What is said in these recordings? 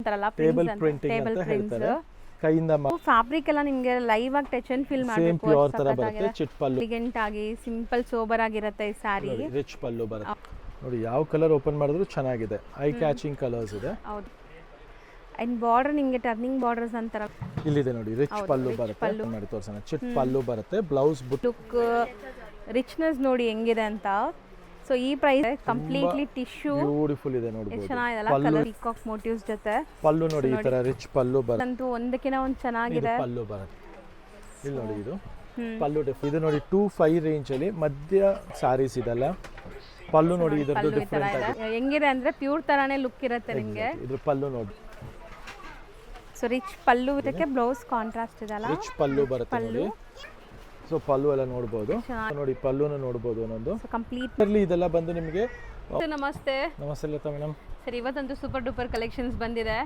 ಅಂತಾರಲ್ಲ, table printing ಅಂತ ಹೇಳ್ತಾರೆ. ಕೈಯಿಂದ ಫ್ಯಾಬ್ರಿಕ್ ಎಲ್ಲ ನಿಮಗೆ ಲೈವ್ ಆಗಿ ಟಚ್ ಅಂಡ್ ಫೀಲ್ ಮಾಡಬೇಕು. ಸೇಮ್ ಪ್ಯೂರ್ ತರ ಬರುತ್ತೆ. ಚಿಟ್ ಪಲ್ಲು ಎಲಿಗೆಂಟ್ ಆಗಿ ಸಿಂಪಲ್ ಸೋಬರ್ ಆಗಿರುತ್ತೆ ಈ ಸಾರಿ. ರಿಚ್ ಪಲ್ಲು ಬರುತ್ತೆ ನೋಡಿ. ಯಾವ ಕಲರ್ ಓಪನ್ ಮಾಡಿದ್ರು ಚೆನ್ನಾಗಿದೆ. ಐ ಕ್ಯಾಚಿಂಗ್ ಕಲರ್ಸ್ ಇದೆ. ಹೌದು. ಅಂಡ್ ಬಾರ್ಡರ್ ನಿಮಗೆ ಟರ್ನಿಂಗ್ ಬಾರ್ಡರ್ಸ್ ಅಂತಾರ ಇಲ್ಲಿದೆ ನೋಡಿ. ರಿಚ್ ಪಲ್ಲು ಬರುತ್ತೆ. ಮಾಡಿ ತೋರಿಸೋಣ. ಚಿಟ್ ಪಲ್ಲು ಬರುತ್ತೆ. ಬ್ಲೌಸ್ ಲುಕ್ ರಿಚ್ನೆಸ್ ನೋಡಿ ಹೆಂಗಿದೆ ಅಂತ. ಸೊ ಈ ಪ್ರೈಸ್ ಕಂಪ್ಲೀಟ್ಲಿ ಟಿಶ್ಯೂ ಬ್ಯೂಟಿಫುಲ್ ಇದೆ ನೋಡಿ. ಚೆನ್ನಾಗಿದೆಲ್ಲ ಕಲರ್ ಪೀಕಾಕ್ ಮೋಟಿವ್ಸ್ ಜೊತೆ ಪಲ್ಲು ನೋಡಿ. ಈ ತರ ರಿಚ್ ಪಲ್ಲು ಬರುತ್ತೆ. ಅಂತೂ ಒಂದಕ್ಕಿಂತ ಒಂದು ಚೆನ್ನಾಗಿದೆ ಪಲ್ಲು ಬರುತ್ತೆ. ಇಲ್ಲಿ ನೋಡಿ ಇದು ಪಲ್ಲು. ಇದು ನೋಡಿ 2.5 ರೇಂಜ್ ಅಲ್ಲಿ ಮಧ್ಯ ಸ್ಯಾರೀಸ್ ಇದೆಲ್ಲ. ಪಲ್ಲು ನೋಡಿ ಇದರದ್ದು ಡಿಫರೆಂಟ್ ಆಗಿದೆ. ಹೆಂಗಿದೆ ಅಂದ್ರೆ ಪ್ಯೂರ್ ತರಾನೇ ಲುಕ್ ಇರುತ್ತೆ ನಿಮಗೆ. ಇದ್ರ ಪಲ್ಲು ನೋಡಿ. ಸೊ ರಿಚ್ ಪಲ್ಲು ಇದಕ್ಕೆ ಬ್ಲೌಸ್ ಕಾಂಟ್ರಾಸ್ಟ್ ಇದೆಲ್ಲ. ರಿಚ್ ಪಲ್ಲು ಬರುತ್ತೆ ನೋಡಿ. ಸೊ ಪಲ್ಲು ಎಲ್ಲ ನೋಡಬಹುದು ನೋಡಿ. ಪಲ್ಲುನ ನೋಡಬಹುದು ಒಂದೊಂದು ಕಂಪ್ಲೀಟ್. ಇದೆಲ್ಲ ಬಂದು ನಿಮಗೆ. ನಮಸ್ತೆ. ನಮಸ್ತೆ ಲತಾ ಮೇಡಮ್. ಸರ್ ಇವತ್ತಂತೂ ಸೂಪರ್ ಡೂಪರ್ ಕಲೆಕ್ಷನ್ಸ್ ಬಂದಿದೆ.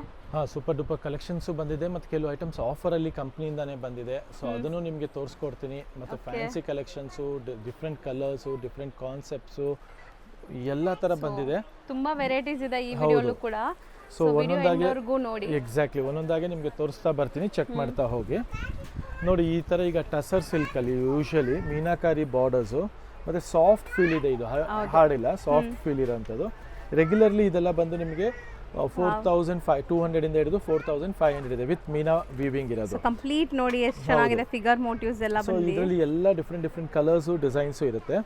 ಸೂಪರ್ ಡೂಪರ್ ಕಲೆಕ್ಷನ್ಸ್ ಬಂದಿದೆ. ಮತ್ತು ಕೆಲವು ಐಟಮ್ಸ್ ಆಫರ್ ಅಲ್ಲಿ ಕಂಪ್ನಿಯಿಂದಾನೇ ಬಂದಿದೆ. ಸೊ ಅದನ್ನು ನಿಮಗೆ ತೋರಿಸ್ಕೊಡ್ತೀನಿ. ಮತ್ತು fancy collections, different colours, different concepts ಎಲ್ಲ ತರ ಬಂದಿದೆ. ತುಂಬಾ ವೆರೈಟೀಸ್ ಇದೆ ಈ ವಿಡಿಯೋಲು ಕೂಡ. ಸೊ ಒಂದೊಂದಾಗಿ ಎಕ್ಸಾಕ್ಟ್ಲಿ ಒಂದೊಂದಾಗಿ ನಿಮಗೆ ತೋರಿಸ್ತಾ ಬರ್ತೀನಿ. ಚೆಕ್ ಮಾಡ್ತಾ ಹೋಗಿ ನೋಡಿ. ಈ ತರ ಈಗ ಟಸರ್ ಸಿಲ್ಕ್ ಅಲ್ಲಿ ಯೂಶಲಿ ಮೀನಾಕಾರಿ ಬಾರ್ಡರ್ಸು ಮತ್ತೆ ಸಾಫ್ಟ್ ಫೀಲ್ ಇದೆ. ಇದು ಹಾರ್ಡ್ ಇಲ್ಲ, ಸಾಫ್ಟ್ ಫೀಲ್ ಇರೋಂಥದ್ದು. ರೆಗ್ಯುಲರ್ಲಿ ಇದೆಲ್ಲ ಬಂದು ನಿಮಗೆ 4,200 ಇಂದ ಹಿಡಿದು 4,500 ಇದೆ ವಿತ್ ಮೀನಾ ವೀವಿಂಗ್ ಇರೋದು. ಕಂಪ್ಲೀಟ್ ನೋಡಿ ಎಷ್ಟು ಚೆನ್ನಾಗಿದೆ. ಫಿಗರ್ ಮೋಟಿವ್ಸ್ ಎಲ್ಲ ಬಂದಿದೆ. ಇದರಲ್ಲಿ ಎಲ್ಲ ಡಿಫ್ರೆಂಟ್ ಕಲರ್ಸ್ ಡಿಸೈನ್ಸ್ ಇರುತ್ತೆ.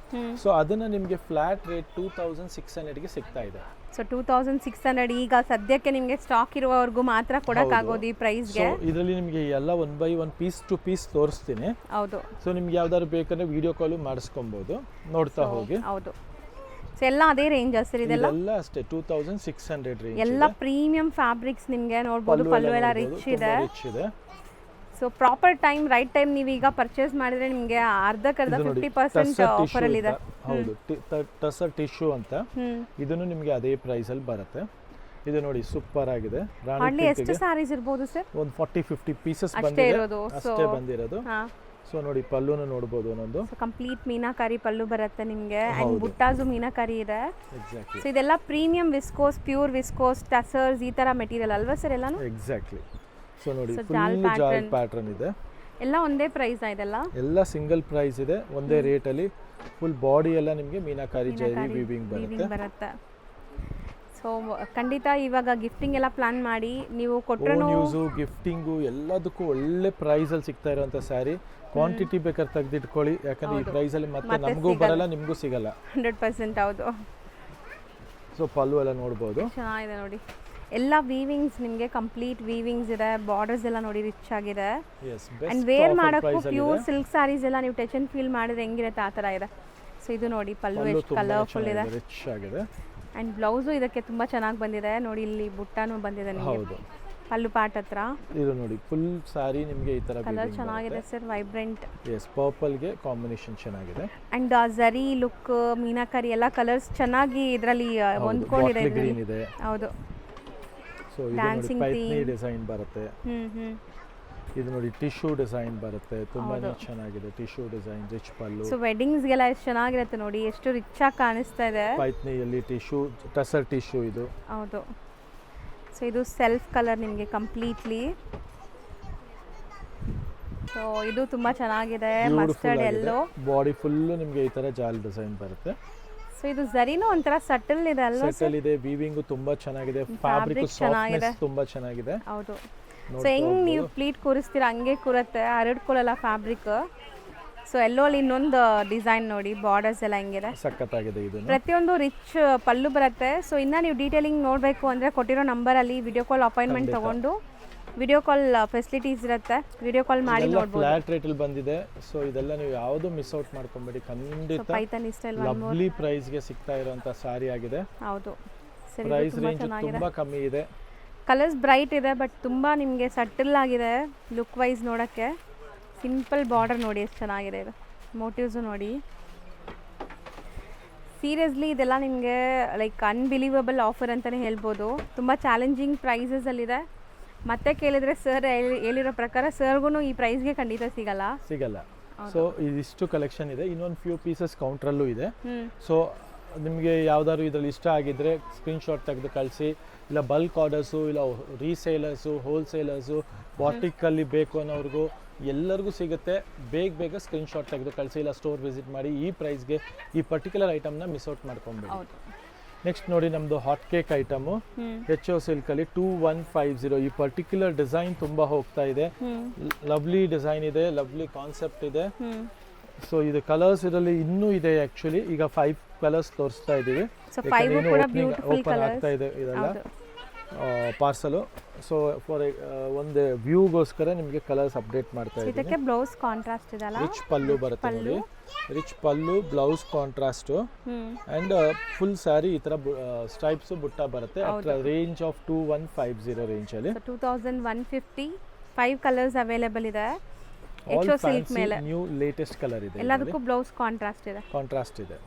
ಸೊ ಅದನ್ನ ನಿಮಗೆ ಫ್ಲಾಟ್ ರೇಟ್ 2,600 ಗೆ ಸಿಗ್ತಾ ಇದೆ. ಸೊ 2,600 ಈಗ ಸದ್ಯಕ್ಕೆ ನಿಮಗೆ ಸ್ಟಾಕ್ ಇರುವವರೆಗೂ ಮಾತ್ರ ಕೊಡಕ್ಕಾಗೋದು ಈ ಪ್ರೈಸ್ ಗೆ. ಇದರಲ್ಲಿ ನಿಮಗೆ ಎಲ್ಲ 1 by 1 ಪೀಸ್ ಟು ಪೀಸ್ ತೋರಿಸ್ತೀನಿ. ಹೌದು. ಸೊ ನಿಮ್ಗೆ ಯಾವ್ದಾದ್ರು ಬೇಕಂದ್ರೆ ವಿಡಿಯೋ ಕಾಲ್ ಮಾಡಿಸ್ಕೊಬಹುದು. ನೋಡ್ತಾ ಹೋಗಿ. ಹೌದು. ಸೊ ಎಲ್ಲ ಅದೇ ರೇಂಜ್ ಸರ್ ಇದೆಲ್ಲ. ಎಲ್ಲ ಅಷ್ಟೇ 2,600 ರೇಂಜ್. ಎಲ್ಲ ಪ್ರೀಮಿಯಂ ಫ್ಯಾಬ್ರಿಕ್ಸ್ ನಿಮಗೆ ನೋಡಬಹುದು. ಪಲ್ಲು ಎಲ್ಲ ರಿಚ್ ಇದೆ. So proper time right time ನೀವು ಈಗ ಪರ್ಚೇಸ್ ಮಾಡಿದ್ರೆ ನಿಮಗೆ ಅರ್ಧಕ್ಕರ್ಧ 50% ಆಫರ್ ಅಲ್ಲಿ ಇದೆ. ಹೌದು. ಟಸರ್ ಟಿಶ್ಯೂ ಅಂತ ಇದನ್ನು ನಿಮಗೆ ಅದೇ ಪ್ರೈಸ್ ಅಲ್ಲಿ ಬರುತ್ತೆ. ಇದು ನೋಡಿ ಸೂಪರ್ ಆಗಿದೆ. ರಾಣಿ ಎಷ್ಟು ಸ್ಯಾರೀಸ್ ಇರಬಹುದು ಸರ್? ಒಂದು 40-50 ಪೀಸಸ್ ಬಂದಿದೆ ಅಷ್ಟೇ ಬಂದಿರೋದು. ಸೊ ನೋಡಿ ಪಲ್ಲುನ ನೋಡಬಹುದು ಒಂದೊಂದು. ಕಂಪ್ಲೀಟ್ ಮೀನಾಕಾರಿ ಪಲ್ಲು ಬರುತ್ತೆ ನಿಮಗೆ. ಅಂಡ್ ಬುಟ್ಟಾಸು ಮೀನಾಕಾರಿ ಇದೆ. ಎಕ್ಸಾಕ್ಟ್ಲಿ. ಸೊ ಇದೆಲ್ಲ ಪ್ರೀಮಿಯಂ ವಿಸ್ಕೋಸ್, ಪ್ಯೂರ್ ವಿಸ್ಕೋಸ್, ಟಸರ್ಸ್ ಈ ತರ ಮೆಟೀರಿಯಲ್ ಅಲ್ವಾ ಸರ್ ಎಲ್ಲಾನು? ಎಕ್ಸಾಕ್ಟ್ಲಿ. ಸೊ ನೋಡಿ ಫುಲ್ ಜಾಲ್ ಪ್ಯಾಟರ್ನ್ ಇದೆ. ಎಲ್ಲ ಒಂದೇ ಪ್ರೈಸ್ ಇದೆಲ್ಲ. ಎಲ್ಲ ಸಿಂಗಲ್ ಪ್ರೈಸ್ ಇದೆ. ಒಂದೇ ರೇಟ್ ಅಲ್ಲಿ ಫುಲ್ ಬಾಡಿ ಎಲ್ಲ ನಿಮಗೆ ಮೀನಾಕಾರಿ ಜರಿ ವೀವಿಂಗ್ ಬರುತ್ತೆ. ಸೊ ಖಂಡಿತ ಇವಾಗ ಗಿಫ್ಟಿಂಗ್ ಎಲ್ಲ ಪ್ಲಾನ್ ಮಾಡಿ ನೀವು ಕೊಟ್ಟರು ಯೂಸು ಗಿಫ್ಟಿಂಗು ಎಲ್ಲದಕ್ಕೂ ಒಳ್ಳೆ ಪ್ರೈಸ್ ಅಲ್ಲಿ ಸಿಗ್ತಾ ಇರುವಂತ ಸ್ಯಾರಿ. ಕ್ವಾಂಟಿಟಿ ಬೇಕಾದ್ರೆ ತೆಗೆದಿಟ್ಕೊಳ್ಳಿ. ಯಾಕಂದ್ರೆ ಈ ಪ್ರೈಸ್ ಅಲ್ಲಿ ಮತ್ತೆ ನಮಗೂ ಬರಲ್ಲ, ನಿಮಗೂ ಸಿಗಲ್ಲ. 100% ಹೌದು. ಸೊ ಪಲ್ಲು ಎಲ್ಲ ನೋಡಬಹುದು. ಚೆನ್ನಾಗಿದೆ ನೋಡಿ. ಎಲ್ಲ ವೀವಿಂಗ್ಸ್ ನಿಮಗೆ ಕಂಪ್ಲೀಟ್ ವೀವಿಂಗ್ಸ್ ಇದೆ. ಬಾರ್ಡರ್ಸ್ ಎಲ್ಲ ನೋಡಿ ರಿಚ್ ಆಗಿದೆ. ಅಂಡ್ ವೇರ್ ಮಾಡೋಕ್ಕೂ ಪ್ಯೂರ್ ಸಿಲ್ಕ್ ಸ್ಯಾರೀಸ್ ಎಲ್ಲ ನೀವು ಟಚ್ ಅಂಡ್ ಫೀಲ್ ಮಾಡಿದ್ರೆ ಹೆಂಗಿರುತ್ತೆ ಆ ಥರ ಇದೆ. ಸೊ ಇದು ನೋಡಿ ಪಲ್ಲು ಎಷ್ಟು ಕಲರ್ಫುಲ್ ಇದೆ. ರಿಚ್ ಆಗಿದೆ. ಅಂಡ್ ಬ್ಲೌಸು ಇದಕ್ಕೆ ತುಂಬಾ ಚೆನ್ನಾಗಿ ಬಂದಿದೆ ನೋಡಿ. ಇಲ್ಲಿ ಬುಟ್ಟಾನು ಬಂದಿದೆ ನಿಮಗೆ ಪಲ್ಲು ಪಾರ್ಟ್ ಹತ್ರ. ಇದು ನೋಡಿ ಫುಲ್ ಸಾರಿ ನಿಮಗೆ ಈ ತರ ಕಲರ್ ಚೆನ್ನಾಗಿದೆ ಸರ್. ವೈಬ್ರೆಂಟ್. ಎಸ್, ಪರ್ಪಲ್ ಗೆ ಕಾಂಬಿನೇಷನ್ ಚೆನ್ನಾಗಿದೆ. ಅಂಡ್ ಜರಿ ಲುಕ್, ಮೀನಾಕರಿ ಎಲ್ಲ ಕಲರ್ಸ್ ಚೆನ್ನಾಗಿ ಇದರಲ್ಲಿ ಹೊಂದ್ಕೊಂಡಿದೆ. ಗ್ರೀನ್ ಇದೆ. ಹೌದು. ಸೊ ಇದು ನೋಡಿ ಪೈತ್ನಿ ಡಿಸೈನ್ ಬರುತ್ತೆ. ಇದು ನೋಡಿ ಟಿಶ್ಯೂ ಡಿಸೈನ್ ಬರುತ್ತೆ. ತುಂಬಾನೇ ಚೆನ್ನಾಗಿದೆ ಟಿಶ್ಯೂ ಡಿಸೈನ್. ರಿಚ್ ಪಲ್ಲು. ಸೊ ವೆಡ್ಡಿಂಗ್ಸ್ ಗೆಲ್ಲ ಎಷ್ಟು ಚೆನ್ನಾಗಿರುತ್ತೆ ನೋಡಿ. ಎಷ್ಟು ರಿಚ್ ಆಗಿ ಕಾಣಿಸ್ತಾ ಇದೆ. ಪೈತ್ನಿಯಲ್ಲಿ ಟಿಶ್ಯೂ, ಟಸರ್ ಟಿಶ್ಯೂ ಇದು. ಹೌದು. ಸೊ ಇದು ಸೆಲ್ಫ್ ಕಲರ್ ನಿಮಗೆ ಕಂಪ್ಲೀಟ್ಲಿ. ಸೊ ಇದು ತುಂಬಾ ಚೆನ್ನಾಗಿದೆ. ಮಸ್ಟರ್ಡ್ ಎಲ್ಲೋ. ಬಾಡಿ ಫುಲ್ ನಿಮಗೆ ಈ ತರ ಜಾಲ್ ಡಿಸೈನ್ ಬರುತ್ತೆ. ಸೊ ಇದು ಜರಿನೂ ಒಂಥರ ಸಟಲ್ ಇದೆ ಅಲ್ವಾ? ಸಟಲ್ ಇದೆ. ವೀವಿಂಗ್ ತುಂಬಾ ಚೆನ್ನಾಗಿದೆ. ಫ್ಯಾಬ್ರಿಕ್ ಸಾಫ್ಟ್ನೆಸ್ ತುಂಬಾ ಚೆನ್ನಾಗಿದೆ. ಹೌದು. ಸೊ ಹೆಂಗ್ ನೀವು ಪ್ಲೀಟ್ ಕೂರಿಸ್ತೀರಾ ಹಂಗೆ ಕೂರುತ್ತೆ. ಹರಡ್ಕೊಳ್ಳಲ್ಲ ಫ್ಯಾಬ್ರಿಕ್. ಸೊ ಎಲ್ಲೋಲ್ಲಿ ಇನ್ನೊಂದು ಡಿಸೈನ್ ನೋಡಿ. ಬಾರ್ಡರ್ಸ್ ಎಲ್ಲ ಹೆಂಗಿದೆ, ಸಖತ್ತಾಗಿದೆ. ಇದು ಪ್ರತಿಯೊಂದು ರಿಚ್ ಪಲ್ಲು ಬರುತ್ತೆ. ಸೊ ಇನ್ನ ನೀವು ಡೀಟೇಲಿಂಗ್ ನೋಡಬೇಕು ಅಂದರೆ ಕೊಟ್ಟಿರೋ ನಂಬರಲ್ಲಿ ವಿಡಿಯೋ ಕಾಲ್ ಅಪಾಯಿಂಟ್ಮೆಂಟ್ ತಗೊಂಡು ವಿಡಿಯೋ ಕಾಲ್ ಫೆಸಿಲಿಟೀಸ್ ಇರುತ್ತೆ. ವಿಡಿಯೋ ಕಾಲ್ ಮಾಡಿ ನೋಡಬಹುದು. ಫ್ಲಾಟ್ ರೇಟ್ ಅಲ್ಲಿ ಬಂದಿದೆ. ಸೊ ಇದೆಲ್ಲ ನೀವು ಯಾವುದು ಮಿಸ್ ಔಟ್ ಮಾಡ್ಕೊಂಬೇಡಿ. ಖಂಡಿತ ಪೈಥಾನಿ ಸ್ಟೈಲ್ ಲವ್ಲಿ ಪ್ರೈಸ್ ಗೆ ಸಿಗ್ತಾ ಇರುವಂತ ಸಾರಿ ಆಗಿದೆ. ಹೌದು. ಪ್ರೈಸ್ ರೇಂಜ್ ತುಂಬಾ ಕಮ್ಮಿ ಇದೆ. ಕಲರ್ಸ್ ಬ್ರೈಟ್ ಇದೆ ಬಟ್ ತುಂಬಾ ನಿಮಗೆ ಸಟಲ್ ಆಗಿದೆ ಲುಕ್ ವೈಸ್ ನೋಡಕ್ಕೆ. ಸಿಂಪಲ್ ಬಾರ್ಡರ್ ನೋಡಿ ಎಷ್ಟು ಚೆನ್ನಾಗಿದೆ. ಇದು ಮೋಟಿವ್ಸು ನೋಡಿ. ಸೀರಿಯಸ್ಲಿ ಇದೆಲ್ಲ ನಿಮಗೆ ಲೈಕ್ ಅನ್ಬಿಲೀವಬಲ್ ಆಫರ್ ಅಂತಲೇ ಹೇಳ್ಬೋದು. ತುಂಬ ಚಾಲೆಂಜಿಂಗ್ ಪ್ರೈಸಸಲ್ಲಿದೆ. ಮತ್ತೆ ಕೇಳಿದರೆ ಸರ್ ಹೇಳಿರೋ ಪ್ರಕಾರ ಸರ್ಗೂ ಈ ಪ್ರೈಸ್ಗೆ ಖಂಡಿತ ಸಿಗಲ್ಲ. ಸೊ ಇದಿಷ್ಟು ಕಲೆಕ್ಷನ್ ಇದೆ. ಇನ್ನೊಂದು ಫ್ಯೂ ಪೀಸಸ್ ಕೌಂಟ್ರಲ್ಲೂ ಇದೆ. ಸೊ ನಿಮಗೆ ಯಾವ್ದಾದ್ರು ಇದರಲ್ಲಿ ಇಷ್ಟ ಆಗಿದ್ರೆ ಸ್ಕ್ರೀನ್ಶಾಟ್ ತೆಗೆದು ಕಳಿಸಿ. ಇಲ್ಲ ಬಲ್ಕ್ ಆರ್ಡರ್ಸು, ಇಲ್ಲ ರೀಸೇಲರ್ಸು, ಹೋಲ್ಸೇಲರ್ಸು, ಬಾಟಿಕಲ್ಲಿ ಬೇಕು ಅನ್ನೋರ್ಗೂ ಎಲ್ಲರಿಗೂ ಸಿಗುತ್ತೆ. ಬೇಗ ಸ್ಕ್ರೀನ್ಶಾಟ್ ತೆಗೆದು ಕಳಿಸಿ, ಇಲ್ಲ ಸ್ಟೋರ್ ವಿಸಿಟ್ ಮಾಡಿ. ಈ ಪ್ರೈಸ್ಗೆ ಈ ಪರ್ಟಿಕ್ಯುಲರ್ ಐಟಮ್ನ ಮಿಸ್ ಔಟ್ ಮಾಡ್ಕೊಂಬೇಡಿ. ನೆಕ್ಸ್ಟ್ ನೋಡಿ ನಮ್ಮದು ಹಾಟ್ ಕೇಕ್ ಐಟಮು HO ಸಿಲ್ಕಲ್ಲಿ 2150. ಈ ಪರ್ಟಿಕ್ಯುಲರ್ ಡಿಸೈನ್ ತುಂಬ ಹೋಗ್ತಾ ಇದೆ. ಲವ್ಲಿ ಡಿಸೈನ್ ಇದೆ, ಲವ್ಲಿ ಕಾನ್ಸೆಪ್ಟ್ ಇದೆ. ಸೊ ಇದು ಕಲರ್ಸ್ ಇದರಲ್ಲಿ ಇನ್ನೂ ಇದೆ ಆ್ಯಕ್ಚುಲಿ. ಈಗ 5 ಕಲರ್ಸ್ ತೋರಿಸ್ತಾ ಇದ್ದೀವಿ. ಓಪನ್ ಆಗ್ತಾ ಇದೆ ಇದೆಲ್ಲ ಪಾರ್ಸಲು. ಸೊ ಫಾರ್ ಒಂದು ವ್ಯೂಗೋಸ್ಕರ ನಿಮಗೆ ಕಲರ್ಸ್ ಅಪ್ಡೇಟ್ ಮಾಡ್ತಾ ಇದ್ದೀನಿ. ಇದಕ್ಕೆ ಬ್ಲೌಸ್ ಕಾಂಟ್ರಾಸ್ಟ್ ಇದೆ ಅಲ್ಲ, ರಿಚ್ ಪಲ್ಲು ಬರುತ್ತೆ ನೋಡಿ. Rich pallu, blouse contrast and full sari ಈ ಥರ ಸ್ಟ್ರೈಪ್ಸು ಬುಟ್ಟ ಬರುತ್ತೆ. ರೇಂಜ್ ಆಫ್ 2150 ರೇಂಜಲ್ಲಿ 2150. 5 ಕಲರ್ಸ್ ಅವೈಲೇಬಲ್ ಇದೆ. All fancy new latest colour ಇದೆ. ಎಲ್ಲದಕ್ಕೂ ಬ್ಲೌಸ್ ಕಾಂಟ್ರಾಸ್ಟ್ ಇದೆ.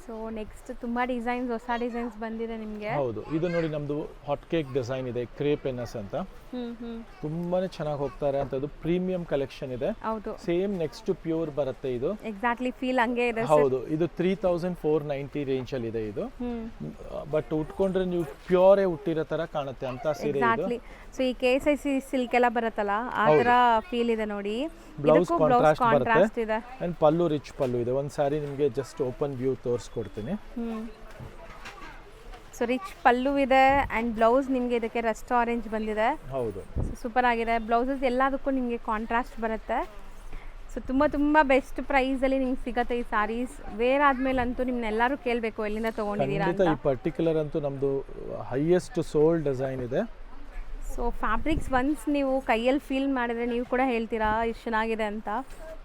ಸೊ ನೆಕ್ಸ್ಟ್ ತುಂಬಾ ಡಿಸೈನ್ಸ್, ಹೊಸ ಡಿಸೈನ್ಸ್ ಬಂದಿದೆ ನಿಮಗೆ. ಹೌದು, ಇದು ನೋಡಿ ನಮ್ದು ಹಾಟ್ ಕೇಕ್ ಡಿಸೈನ್ ಇದೆ, ಕ್ರೇಪ್ ಎನ್ಎಸ್ ಅಂತ. ತುಂಬಾನೇ ಚೆನ್ನಾಗಿ ಹೋಗ್ತಾರೆ ಅಂತ. ಇದು ಪ್ರೀಮಿಯಂ ಕಲೆಕ್ಷನ್ ಇದೆ. ಹೌದು, ಸೇಮ್ ನೆಕ್ಸ್ಟ್ ಪ್ಯೂರ್ ಬರುತ್ತೆ ಇದು. ಎಕ್ಸಾಕ್ಟ್ಲಿ ಫೀಲ್ ಹಂಗೆ ಇದೆ. ಹೌದು, ಇದು 3490 ರೇಂಜ್ ಅಲ್ಲಿ ಇದೆ ಇದು. ಬಟ್ ಉಟ್ಕೊಂಡ್ರೆ ನೀವು ಪ್ಯೂರೇ ಉಟ್ಟಿರೋ ತರ ಕಾಣುತ್ತೆ ಅಂತ ಸೀರೆ ಇದು. ಸೊ ಈ KSIC ಸಿಲ್ಕ್ ಎಲ್ಲ ಬರುತ್ತಲ್ಲ ಆ ತರ ಫೀಲ್ ಇದೆ ನೋಡಿ. ಬ್ಲೌಸ್ ಕಾಂಟ್ರಾಸ್ಟ್ ಇದೆ ಅಂಡ್ ಪಲ್ಲು ರಿಚ್ ಪಲ್ಲು ಇದೆ. ಒಂದು ಸಾರಿ ನಿಮಗೆ ಜಸ್ಟ್ ಓಪನ್ ವ್ಯೂ ತೋರಿಸ್ಕೊಡ್ತೀನಿ. ಸೊ ರಿಚ್ ಪಲ್ಲು ಇದೆ ಅಂಡ್ ಬ್ಲೌಸ್ ನಿಮಗೆ ಇದಕ್ಕೆ ರಸ್ಟ್ ಆರೆಂಜ್ ಬಂದಿದೆ. ಹೌದು, ಸೂಪರ್ ಆಗಿದೆ. ಬ್ಲೌಸಸ್ ಎಲ್ಲದಕ್ಕೂ ನಿಮಗೆ ಕಾಂಟ್ರಾಸ್ಟ್ ಬರುತ್ತೆ. ಸೊ ತುಂಬ ಬೆಸ್ಟ್ ಪ್ರೈಸಲ್ಲಿ ನಿಮ್ಗೆ ಸಿಗುತ್ತೆ ಈ ಸಾರೀಸ್. ವೇರ್ ಆದ್ಮೇಲೆ ಅಂತೂ ನಿಮ್ಮನ್ನೆಲ್ಲರೂ ಕೇಳಬೇಕು ಎಲ್ಲಿಂದ ತೊಗೊಂಡಿದ್ದೀರಾ ಅಂತ. ಈ ಪರ್ಟಿಕ್ಯುಲರ್ ಅಂತೂ ನಮ್ಮದು ಹೈಯೆಸ್ಟ್ ಸೋಲ್ಡ್ ಡಿಸೈನ್ ಇದೆ. ಸೊ ಫ್ಯಾಬ್ರಿಕ್ಸ್ ಒನ್ಸ್ ನೀವು ಕೈಯಲ್ಲಿ ಫೀಲ್ ಮಾಡಿದ್ರೆ ನೀವು ಕೂಡ ಹೇಳ್ತೀರಾ ಇಷ್ಟು ಚೆನ್ನಾಗಿದೆ ಅಂತ.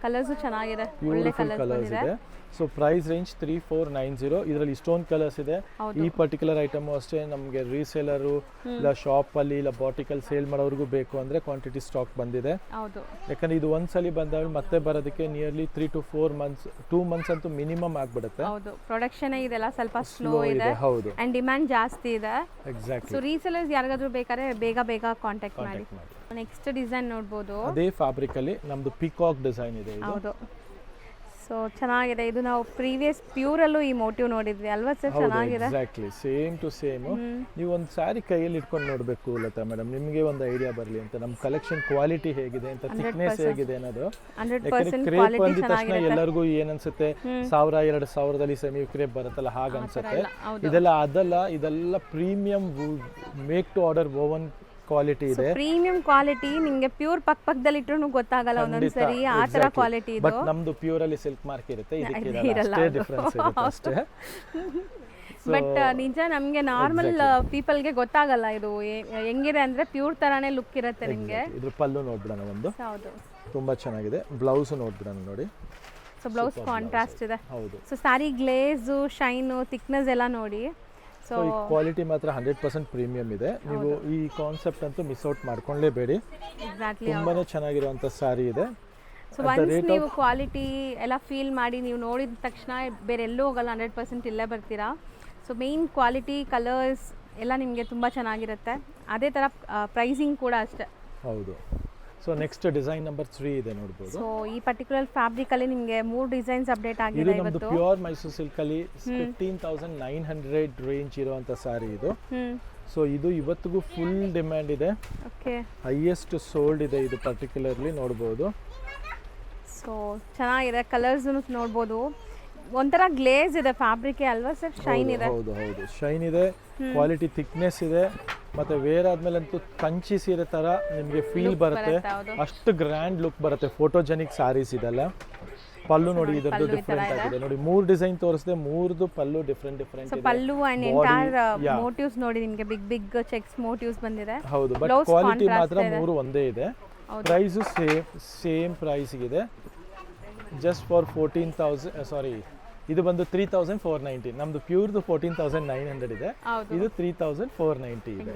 ಕಲರ್ಸು ಚೆನ್ನಾಗಿದೆ, ಒಳ್ಳೆ ಕಲರ್ಸ್ ಇದೆ. So price range 3490. ಇದರಲ್ಲಿ ಇಷ್ಟೊಂದು ಕಲರ್ಸ್ ಇದೆ. ಈ ಪರ್ಟಿಕ್ಯುಲರ್ ಐಟಮು ಅಷ್ಟೇ ನಮಗೆ ರೀಸೇಲರು ಇಲ್ಲ ಶಾಪಲ್ಲಿ ಇಲ್ಲ ಬಾಟಿಕಲ್ಲಿ ಸೇಲ್ ಮಾಡೋರಿಗೂ ಬೇಕು ಅಂದರೆ ಕ್ವಾಂಟಿಟಿ ಸ್ಟಾಕ್ ಬಂದಿದೆ. ಯಾಕಂದರೆ ಇದು ಒಂದ್ಸಲಿ ಬಂದಾಗ ಮತ್ತೆ ಬರೋದಕ್ಕೆ ನಿಯರ್ಲಿ 3 to 4 months, 2 months ಅಂತೂ ಮಿನಿಮಮ್ ಆಗಿಬಿಡುತ್ತೆ. ಹೌದು, ಪ್ರೊಡಕ್ಷನ್ ಇದೆಲ್ಲ ಸ್ವಲ್ಪ ಸ್ಲೋ ಇದೆ. ಹೌದು, ಅಂಡ್ ಡಿಮ್ಯಾಂಡ್ ಜಾಸ್ತಿ ಇದೆ. ಎಕ್ಸಾಕ್ಟ್ಲಿ. ಸೊ ರೀಸೇಲರ್ಸ್ ಯಾರಿಗಾದ್ರೂ ಬೇಕಾದ್ರೆ ಬೇಗ ಕಾಂಟ್ಯಾಕ್ಟ್ ಮಾಡಿ. ನೆಕ್ಸ್ಟ್ ಡಿಸೈನ್ ನೋಡ್ಬೋದು. ಅದೇ ಫ್ಯಾಬ್ರಿಕ್ ಅಲ್ಲಿ ನಮ್ದು ಪಿಕಾಕ್ ಡಿಸೈನ್ ಇದೆ. ಹೌದು, ಸೊ ಚೆನ್ನಾಗಿದೆ. ಇದು ನಾವು ಪ್ರೀವಿಯಸ್ ಪ್ಯೂರಲ್ಲೂ ಈ ಮೋಟಿವ್ ನೋಡಿದ್ವಿ ಅಲ್ವಾ ಸರ್? ಚೆನ್ನಾಗಿದೆ. Exactly same to same. ನೀವು ಒಂದು ಸ್ಯಾರಿ ಕೈಯಲ್ಲಿ ಇಟ್ಕೊಂಡು ನೋಡಬೇಕು ಲತಾ ಮೇಡಮ್, ನಿಮಗೆ ಒಂದು ಐಡಿಯಾ ಬರಲಿ ಅಂತ ನಮ್ಮ ಕಲೆಕ್ಷನ್ ಕ್ವಾಲಿಟಿ ಹೇಗಿದೆ ಅಂತ, ಥಿಕ್ನೆಸ್ ಹೇಗಿದೆ ಅನ್ನೋದು. 100% ಕ್ರೇಪ್ ಬಂದ ತಕ್ಷಣ ಎಲ್ಲರಿಗೂ ಏನನ್ಸುತ್ತೆ 1000-2000ದಲ್ಲಿ ಸೆಮಿ ಕ್ರೇಪ್ ಬರುತ್ತಲ್ಲ ಹಾಗೆ ಅನ್ಸುತ್ತೆ. ಇದೆಲ್ಲ premium make to order woven quality ಇದೆ. ಪ್ರೀಮಿಯಂ ಕ್ವಾಲಿಟಿ ನಿಮಗೆ ಪ್ಯೂರ್ ಪಕ್ಕದಲ್ಲಿ ಇಟ್ರು ಗೊತ್ತಾಗಲ್ಲ ಒಂದೊಂದ್ಸರಿ ಆ ತರ ಕ್ವಾಲಿಟಿ ಇದೆ. ಬಟ್ ನಮ್ದು ಪ್ಯೂರ್ ಅಲ್ಲಿ ಸಿಲ್ಕ್ ಮಾರ್ಕ್ ಇರುತ್ತೆ, ಇದಕ್ಕೆ ಅಷ್ಟೇ ಡಿಫರೆನ್ಸ್ ಇರುತ್ತೆ ಅಷ್ಟೇ. ಬಟ್ ನಿಜ ನಮಗೆ ನಾರ್ಮಲ್ ಪೀಪಲ್ಗೆ ಗೊತ್ತಾಗಲ್ಲ ಇದು ಹೆಂಗಿದೆ ಅಂದ್ರೆ ಪ್ಯೂರ್ ತರಾನೇ ಲುಕ್ ಇರುತ್ತೆ ನಿಮಗೆ. ಇದ್ರ ಪಲ್ಲು ನೋಡ್ಬಿಡೋಣ ಒಂದು. ಹೌದು, ತುಂಬಾ ಚೆನ್ನಾಗಿದೆ. ಬ್ಲೌಸ್ ನೋಡ್ಬಿಡೋಣ ನೋಡಿ. ಸೊ ಬ್ಲೌಸ್ ಕಾಂಟ್ರಾಸ್ಟ್ ಇದೆ. ಹೌದು, ಸೊ ಸ್ಯಾರಿ ಗ್ಲೇಸು, ಶೈನು, ಥಿಕ್ನೆಸ್ ಎಲ್ಲ ನೋಡಿ. ಸೊ ಈ ಕ್ವಾಲಿಟಿ ಮಾತ್ರ 100% ಪ್ರೀಮಿಯಂ ಇದೆ. ನೀವು ಈ ಕಾನ್ಸೆಪ್ಟ್ ಅಂತೂ ಮಿಸ್ ಔಟ್ ಮಾಡ್ಕೊಳ್ಳೇಬೇಡಿ. ತುಂಬಾನೇ ಚೆನ್ನಾಗಿರುವಂತ ಸಾರಿ ಇದೆ. ಸೊ ಒನ್ಸ್ ನೀವು ಕ್ವಾಲಿಟಿ ಎಲ್ಲ ಫೀಲ್ ಮಾಡಿ ನೀವು ನೋಡಿದ ತಕ್ಷಣ ಬೇರೆ ಎಲ್ಲೂ ಹೋಗಲ್ಲ, 100% ಇಲ್ಲೇ ಬರ್ತೀರಾ. ಸೊ ಮೇನ್ ಕ್ವಾಲಿಟಿ, ಕಲರ್ಸ್ ಎಲ್ಲ ನಿಮಗೆ ತುಂಬ ಚೆನ್ನಾಗಿರುತ್ತೆ. ಅದೇ ಥರ ಪ್ರೈಸಿಂಗ್ ಕೂಡ ಅಷ್ಟೇ. ಹೌದು. ಸೊ ನೆಕ್ಸ್ಟ್ ಡಿಸೈನ್ ನಂಬರ್ 3 ಇದೆ ನೋಡಬಹುದು. ಸೊ ಈ ಪರ್ಟಿಕ್ಯುಲರ್ ಫ್ಯಾಬ್ರಿಕ್ ಅಲ್ಲಿ ನಿಮಗೆ 3 ಡಿಸೈನ್ಸ್ ಅಪ್ಡೇಟ್ ಆಗಿದೆ ಇವತ್ತು. ಇದು ನಮ್ಮದು ಪ್ಯೂರ್ ಮೈಸೂರು ಸಿಲ್ಕ್ ಅಲ್ಲಿ 15900 ರೇಂಜ್ ಇರುವಂತ ಸಾರಿ ಇದು. ಸೊ ಇದು ಇವತ್ತಿಗೂ ಫುಲ್ ಡಿಮ್ಯಾಂಡ್ ಇದೆ. ಓಕೆ, ಹೈಯೆಸ್ಟ್ ಸೋಲ್ಡ್ ಇದೆ ಇದು ಪರ್ಟಿಕ್ಯುಲರ್ಲಿ ನೋಡಬಹುದು. ಸೊ ಚೆನ್ನಾಗಿದೆ. ಕಲರ್ಸ್ ನೋಡಬಹುದು. ಒಂಥರ ಗ್ಲೇಸ್ ಇದೆ ಫ್ಯಾಬ್ರಿಕ್ ಅಲ್ವಾ ಸರ್? ಶೈನ್ ಇದೆ. ಹೌದು, ಶೈನ್ ಇದೆ. ಕ್ವಾಲಿಟಿ ಥಿಕ್ನೆಸ್ ಇದೆ. ಮತ್ತೆ ವೇರ್ ಆದ್ಮೇಲೆ ಅಂತೂ ಕಂಚಿ ಸೀರೆ ತರ ನಿಮಗೆ ಫೀಲ್ ಬರುತ್ತೆ. ಅಷ್ಟು ಗ್ರ್ಯಾಂಡ್ ಲುಕ್ ಬರುತ್ತೆ. ಫೋಟೋಜೆನಿಕ್ ಸಾರೀಸ್ ಇದೆಲ್ಲ. ಪಲ್ಲು ನೋಡಿ, ಇದರದ್ದು ಡಿಫರೆಂಟ್ ಆಗಿದೆ ನೋಡಿ. 3 ಡಿಸೈನ್ ತೋರಿಸಿದೆ, 3ದು ಪಲ್ಲು ಡಿಫರೆಂಟ್ ಇದೆ. ಪಲ್ಲು ಅಂಡ್ ಎಂಟೈರ್ ಮೋಟಿವ್ಸ್ ನೋಡಿ ನಿಮಗೆ ಬಿಗ್ ಚೆಕ್ಸ್ ಮೋಟಿವ್ಸ್ ಬಂದಿದೆ. ಹೌದು, ಬಟ್ ಕ್ವಾಲಿಟಿ ಮಾತ್ರ 3 ಒಂದೇ ಇದೆ. ಪ್ರೈಸ್ ಸೇಮ್ ಪ್ರೈಸ್ ಇದೆ. ಜಸ್ಟ್ ಫಾರ್ 14,000 ಸಾರಿ, ಇದು ಬಂದು 3490. ನಮ್ದು ಪ್ಯೂರ್ದು 14,900 ಇದೆ. ಇದು 3490 ಇದೆ.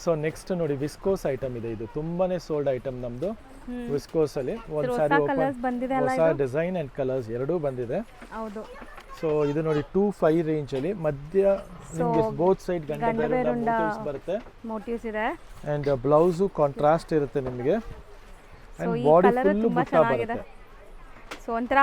ಸೊ ನೆಕ್ಸ್ಟ್ ನೋಡಿ ವಿಸ್ಕೋಸ್ ಐಟಮ್ ಇದೆ. ಇದು ತುಂಬಾನೇ ಸೋಲ್ಡ್ ಐಟಮ್ ನಮ್ದು. ವಿಸ್ಕೋಸ್ ಅಲ್ಲಿ ಒಂದ್ ಸಾರಿ ಹೊಸ ಡಿಸೈನ್ ಅಂಡ್ ಕಲರ್ಸ್ ಎರಡೂ ಬಂದಿದೆ. ಹೌದು. ಸೊ ಇದು ನೋಡಿ 25 ರೇಂಜ್ ಅಲ್ಲಿ ಮಧ್ಯ ನಿಮಗೆ ಬೋತ್ ಸೈಡ್ ಗಂಟೆಬೇರುಂಡ ಮೋಟಿವ್ಸ್ ಬರುತ್ತೆ. ಮೋಟಿವ್ಸ್ ಇದೆ ಅಂಡ್ ಬ್ಲೌಸ್ ಕಾಂಟ್ರಾಸ್ಟ್ ಇರುತ್ತೆ ನಿಮಗೆ. ಅಂಡ್ ಬಾಡಿ ಫುಲ್ ಬುಟ್ಟ ಬರುತ್ತೆ. ಸೊ ಒಂಥರ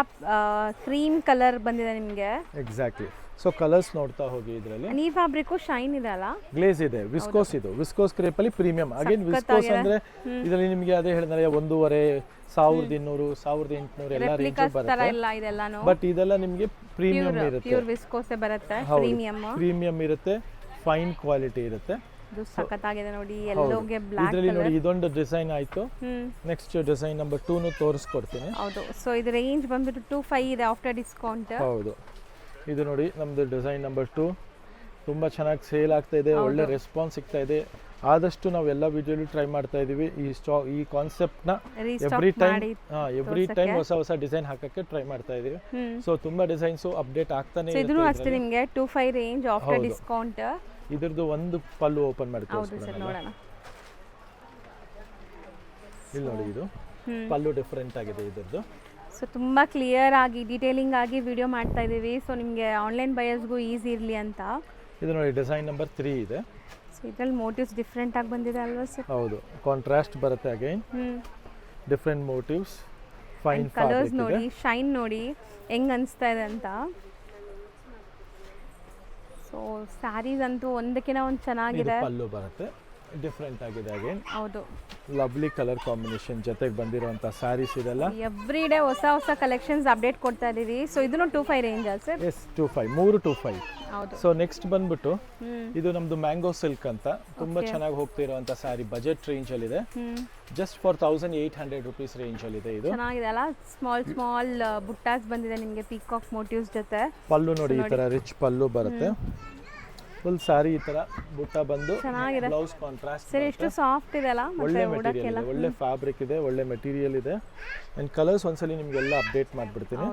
ಕ್ರೀಮ್ ಕಲರ್ ಬಂದಿದೆ ನಿಮಗೆ. ಎಕ್ಸಾಕ್ಟ್ಲಿ. ಸೊ ಕಲರ್ಸ್ ನೋಡ್ತಾ ಹೋಗಿ ಇದರಲ್ಲಿ. ಈ ಫ್ಯಾಬ್ರಿಕ್ ಶೈನ್ ಇದೆ ಅಲ್ಲ, ಗ್ಲೇಸ್ ಇದೆ, ವಿಸ್ಕೋಸ್ ಇದು, ವಿಸ್ಕೋಸ್ ಕ್ರೇಪ್ ಅಲ್ಲಿ ಪ್ರೀಮಿಯಂ. ಅಗೇನ್ ವಿಸ್ಕೋಸ್ ಅಂದ್ರೆ ಇದರಲ್ಲಿ ನಿಮಗೆ ಅದೇ ಹೇಳಿದ್ರೆ 1,500, 1,200, 1,800 ಎಲ್ಲ ರೇಂಜ್ ಬರುತ್ತೆ. ಬಟ್ ಇದೆಲ್ಲ ನಿಮಗೆ ಪ್ರೀಮಿಯಂ ಇರುತ್ತೆ, ಪ್ಯೂರ್ ವಿಸ್ಕೋಸ್ ಬರುತ್ತೆ, ಪ್ರೀಮಿಯಂ ಇರುತ್ತೆ, ಫೈನ್ ಕ್ವಾಲಿಟಿ ಇರುತ್ತೆ. ಇದು ಸಖತ್ತಾಗಿದೆ ನೋಡಿ, ಯೆಲ್ಲೋಗೆ ಬ್ಲಾಕ್ ಇದರಲ್ಲಿ ನೋಡಿ ಇದೊಂದು ಡಿಸೈನ್ ಆಯ್ತು. ನೆಕ್ಸ್ಟ್ ಡಿಸೈನ್ ನಂಬರ್ 2 ನು ತೋರಿಸ್ಕೊಡ್ತೀನಿ. ಹೌದು, ಸೊ ಇದು ರೇಂಜ್ ಬಂದ್ಬಿಟ್ಟು 25 ಇದೆ ಆಫ್ಟರ್ ಡಿಸ್ಕೌಂಟ್. ಹೌದು, ಇದು ನೋಡಿ ನಮ್ದು ಡಿಸೈನ್ ನಂಬರ್ 2 ತುಂಬಾ ಚೆನ್ನಾಗಿ ಸೇಲ್ ಆಗ್ತಾ ಇದೆ, ಒಳ್ಳೆ ರೆಸ್ಪಾನ್ಸ್ ಸಿಗ್ತಾ ಇದೆ. ಆದಷ್ಟು ನಾವು ಎಲ್ಲ ವಿಡಿಯೋಲಿ ಟ್ರೈ ಮಾಡ್ತಾ ಇದೀವಿ ಈ ಕಾನ್ಸೆಪ್ಟ್ ನ ಎವ್ರಿ ಟೈಮ್ ಹೊಸ ಡಿಸೈನ್ ಹಾಕಕ್ಕೆ ಟ್ರೈ ಮಾಡ್ತಾ ಇದೀವಿ. ಸೊ ತುಂಬಾ ಡಿಸೈನ್ಸ್ ಅಪ್ಡೇಟ್ ಆಗ್ತಾನೆ ಇದೆ. ಇದನ್ನು ಅಷ್ಟೇ ನಿಮಗೆ 25 ರೇಂಜ್ ಆಫ್ಟರ್ ಡಿಸ್ಕೌಂಟ್. ಇದರದ್ದು ಒಂದು ಪಲ್ಲು ಓಪನ್ ಮಾಡಿ ನೋಡೋಣ. ಇಲ್ಲಿ ನೋಡಿ, ಇದು ಪಲ್ಲು ಡಿಫರೆಂಟ್ ಆಗಿದೆ ಇದರದ್ದು. ಸೊ ತುಂಬ ಕ್ಲಿಯರ್ ಆಗಿ ಡೀಟೇಲಿಂಗ್ ಆಗಿ ವಿಡಿಯೋ ಮಾಡ್ತಾ ಇದ್ದೀವಿ, ಸೊ ನಿಮಗೆ ಆನ್ಲೈನ್ ಬಯರ್ಸ್ಗೂ ಈಸಿ ಇರಲಿ ಅಂತ. ಇದು ನೋಡಿ ಡಿಸೈನ್ ನಂಬರ್ 3 ಇದೆ. ಸೊ ಇದರಲ್ಲಿ ಮೋಟಿವ್ಸ್ ಡಿಫ್ರೆಂಟ್ ಆಗಿ ಬಂದಿದೆ ಅಲ್ವಾ ಸರ್? ಹೌದು, ಕಾಂಟ್ರಾಸ್ಟ್ ಬರುತ್ತೆ. Again different motives, fine colours ನೋಡಿ, ಶೈನ್ ನೋಡಿ ಹೆಂಗ್ ಅನಿಸ್ತಾ ಇದೆ ಅಂತ. ಸೊ ಸ್ಯಾರೀಸ್ ಅಂತೂ ಒಂದಕ್ಕಿಂತ ಒಂದು ಚೆನ್ನಾಗಿದೆ. ಪಲ್ಲು ಬರುತ್ತೆ, ಡಿಫರೆಂಟ್ ಆಗಿದೆ. ಅಗೇನ್ ಹೌದು, ಲವ್ಲಿ ಕಲರ್ ಕಾಂಬಿನೇಷನ್ ಜೊತೆಗೆ ಬಂದಿರುವಂತ ಸ್ಯಾರೀಸ್ ಇದೆಲ್ಲ. ಎವ್ರಿ ಡೇ ಹೊಸ ಕಲೆಕ್ಷನ್ಸ್ ಅಪ್ಡೇಟ್ ಕೊಡ್ತಾ ಇದೀವಿ. ಸೊ ಇದನ್ನು 25 ರೇಂಜ್ ಅಲ್ಲ ಸರ್? ಎಸ್, 25. ಹೌದು. ಸೊ ನೆಕ್ಸ್ಟ್ ಬಂದ್ಬಿಟ್ಟು ಇದು ನಮ್ದು ಮ್ಯಾಂಗೋ ಸಿಲ್ಕ್ ಅಂತ ತುಂಬಾ ಚೆನ್ನಾಗಿ ಹೋಗ್ತಿರುವಂತ ಸ್ಯಾರಿ, ಬಜೆಟ್ ರೇಂಜ್ ಅಲ್ಲಿ ಇದೆ. ಜಸ್ಟ್ ಫಾರ್ 1800 ರುಪೀಸ್ ರೇಂಜ್ ಅಲ್ಲಿ ಇದೆ. ಇದು ಚೆನ್ನಾಗಿದೆ ಅಲ್ಲ, ಸ್ಮಾಲ್ ಬುಟ್ಟಾಸ್ ಬಂದಿದೆ ನಿಮಗೆ ಪೀಕಾಕ್ ಮೋಟಿವ್ಸ್ ಜೊತೆ. ಪಲ್ಲು ನೋಡಿ, ಈ ತರ ರಿಚ್ ಪಲ್ಲು ಬರುತ್ತೆ. ಫುಲ್ ಸಾರಿ ಈ ತರ ಬುಟ್ಟ ಬಂದು ಬ್ಲೌಸ್ ಕಾಂಟ್ರಾಸ್ಟ್. ಸರ್ ಎಷ್ಟು ಸಾಫ್ಟ್ ಇದೆ ಅಲ್ಲ, ಒಳ್ಳೆ ಮೆಟೀರಿಯಲ್ ಇದೆ, ಒಳ್ಳೆ ಫ್ಯಾಬ್ರಿಕ್ ಇದೆ, ಒಳ್ಳೆ ಮೆಟೀರಿಯಲ್ ಇದೆ. ಅಂಡ್ ಕಲರ್ಸ್ ಒಂದ್ಸಲಿ ನಿಮಗೆಲ್ಲ ಅಪ್ಡೇಟ್ ಮಾಡ್ಬಿಡ್ತೀನಿ.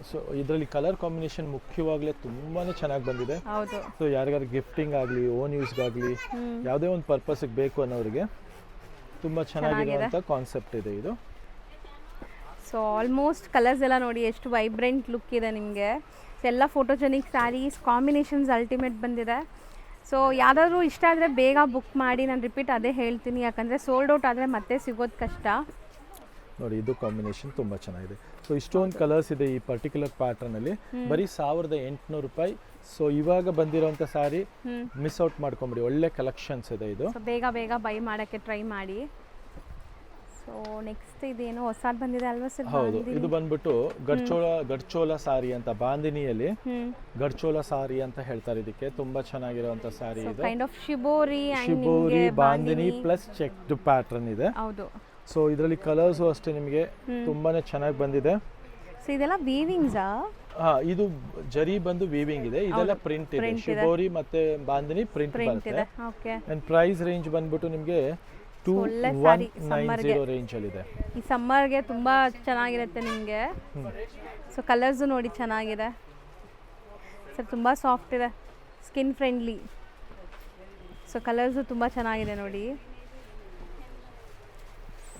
ಸೊ ಇದರಲ್ಲಿ ಕಲರ್ ಕಾಂಬಿನೇಷನ್ ಮುಖ್ಯವಾಗ್ಲೇ ತುಂಬಾನೇ ಚೆನ್ನಾಗಿ ಬಂದಿದೆ. ಸೊ ಯಾರಿಗಾರು ಗಿಫ್ಟಿಂಗ್ ಆಗಲಿ, ಓನ್ ಯೂಸ್ಗಾಗಲಿ, ಯಾವುದೇ ಒಂದು ಪರ್ಪಸ್ಗೆ ಬೇಕು ಅನ್ನೋರಿಗೆ ತುಂಬಾ ಚೆನ್ನಾಗಿರುವಂಥ ಕಾನ್ಸೆಪ್ಟ್ ಇದೆ ಇದು. ಸೊ ಆಲ್ಮೋಸ್ಟ್ ಕಲರ್ಸ್ ಎಲ್ಲ ನೋಡಿ ಎಷ್ಟು ವೈಬ್ರೆಂಟ್ ಲುಕ್ ಇದೆ ನಿಮಗೆ. ಸೊ ಎಲ್ಲ ಫೋಟೋಜೆನಿಕ್ ಸ್ಯಾರೀಸ್ ಕಾಂಬಿನೇಷನ್ಸ್ ಅಲ್ಟಿಮೇಟ್ ಬಂದಿದೆ. ಸೊ ಯಾರಾದರೂ ಇಷ್ಟ ಆದರೆ ಬೇಗ ಬುಕ್ ಮಾಡಿ. ನಾನು ರಿಪೀಟ್ ಅದೇ ಹೇಳ್ತೀನಿ, ಯಾಕಂದರೆ ಸೋಲ್ಡ್ ಔಟ್ ಆದರೆ ಮತ್ತೆ ಸಿಗೋದು ಕಷ್ಟ. ನೋಡಿ, ಇದು ಕಾಂಬಿನೇಷನ್ ತುಂಬ ಚೆನ್ನಾಗಿದೆ. ಸೊ ಇಷ್ಟೊಂದು ಕಲರ್ಸ್ ಇದೆ ಈ ಪರ್ಟಿಕ್ಯುಲರ್ ಪ್ಯಾಟರ್ನಲ್ಲಿ, ಬರೀ 1800 ರೂಪಾಯಿ. ಸೊ ಇವಾಗ ಬಂದಿರೋಂಥ ಸ್ಯಾರಿ ಮಿಸ್ ಔಟ್ ಮಾಡ್ಕೊಂಬಿಡಿ, ಒಳ್ಳೆ ಕಲೆಕ್ಷನ್ಸ್ ಇದೆ ಇದು. ಬೇಗ ಬೈ ಮಾಡೋಕ್ಕೆ ಟ್ರೈ ಮಾಡಿ. ಸೊ ನೆಕ್ಸ್ಟ್ ಇದೇನೋ ಹೊಸದು ಬಂದಿದೆ ಅಲ್ವಾ ಸರ್? ಹೌದು, ಇದು ಬಂದ್ಬಿಟ್ಟು ಗಡ್ಚೋಲ ಸಾರಿ ಅಂತ, ಬಾಂದಿನಿಯಲ್ಲಿ ಗಡ್ಚೋಲ ಸಾರಿ ಅಂತ ಹೇಳ್ತಾರೆ ಇದಕ್ಕೆ. ತುಂಬಾ ಚೆನ್ನಾಗಿರುವಂತ ಸಾರಿ ಇದು. Kind of shibori bandhani plus checked pattern ಇದೆ. ಹೌದು. ಸೊ ಇದರಲ್ಲಿ ಕಲರ್ಸ್ ಅಷ್ಟೇ ನಿಮಗೆ ತುಂಬಾನೇ ಚೆನ್ನಾಗಿ ಬಂದಿದೆ. ಸೊ ಇದೆಲ್ಲ ವೀವಿಂಗ್ಸ್. ಇದು ಜರಿ ಬಂದು ವೀವಿಂಗ್ ಇದೆ, ಇದೆಲ್ಲ ಪ್ರಿಂಟ್ ಇದೆ. ಶಿಬೋರಿ ಮತ್ತೆ ಬಾಂದಿನಿ ಪ್ರಿಂಟ್ ಬರುತ್ತೆ. ಅಂಡ್ ಪ್ರೈಸ್ ರೇಂಜ್ ಬಂದ್ಬಿಟ್ಟು ನಿಮಗೆ 2190 ರೇಂಜ್ ಅಲ್ಲಿ ಇದೆ. ಈ ಸಮ್ಮರ್ಗೆ ತುಂಬಾ ಚೆನ್ನಾಗಿರುತ್ತೆ ನಿಮಗೆ. ಸೊ ಕಲರ್ಸ್ ನೋಡಿ ಚೆನ್ನಾಗಿದೆ ಸರ್, ತುಂಬಾ ಸಾಫ್ಟ್ ಇದೆ, ಸ್ಕಿನ್ ಫ್ರೆಂಡ್ಲಿ. ಸೊ ಕಲರ್ಸ್ ತುಂಬಾ ಚೆನ್ನಾಗಿದೆ ನೋಡಿ.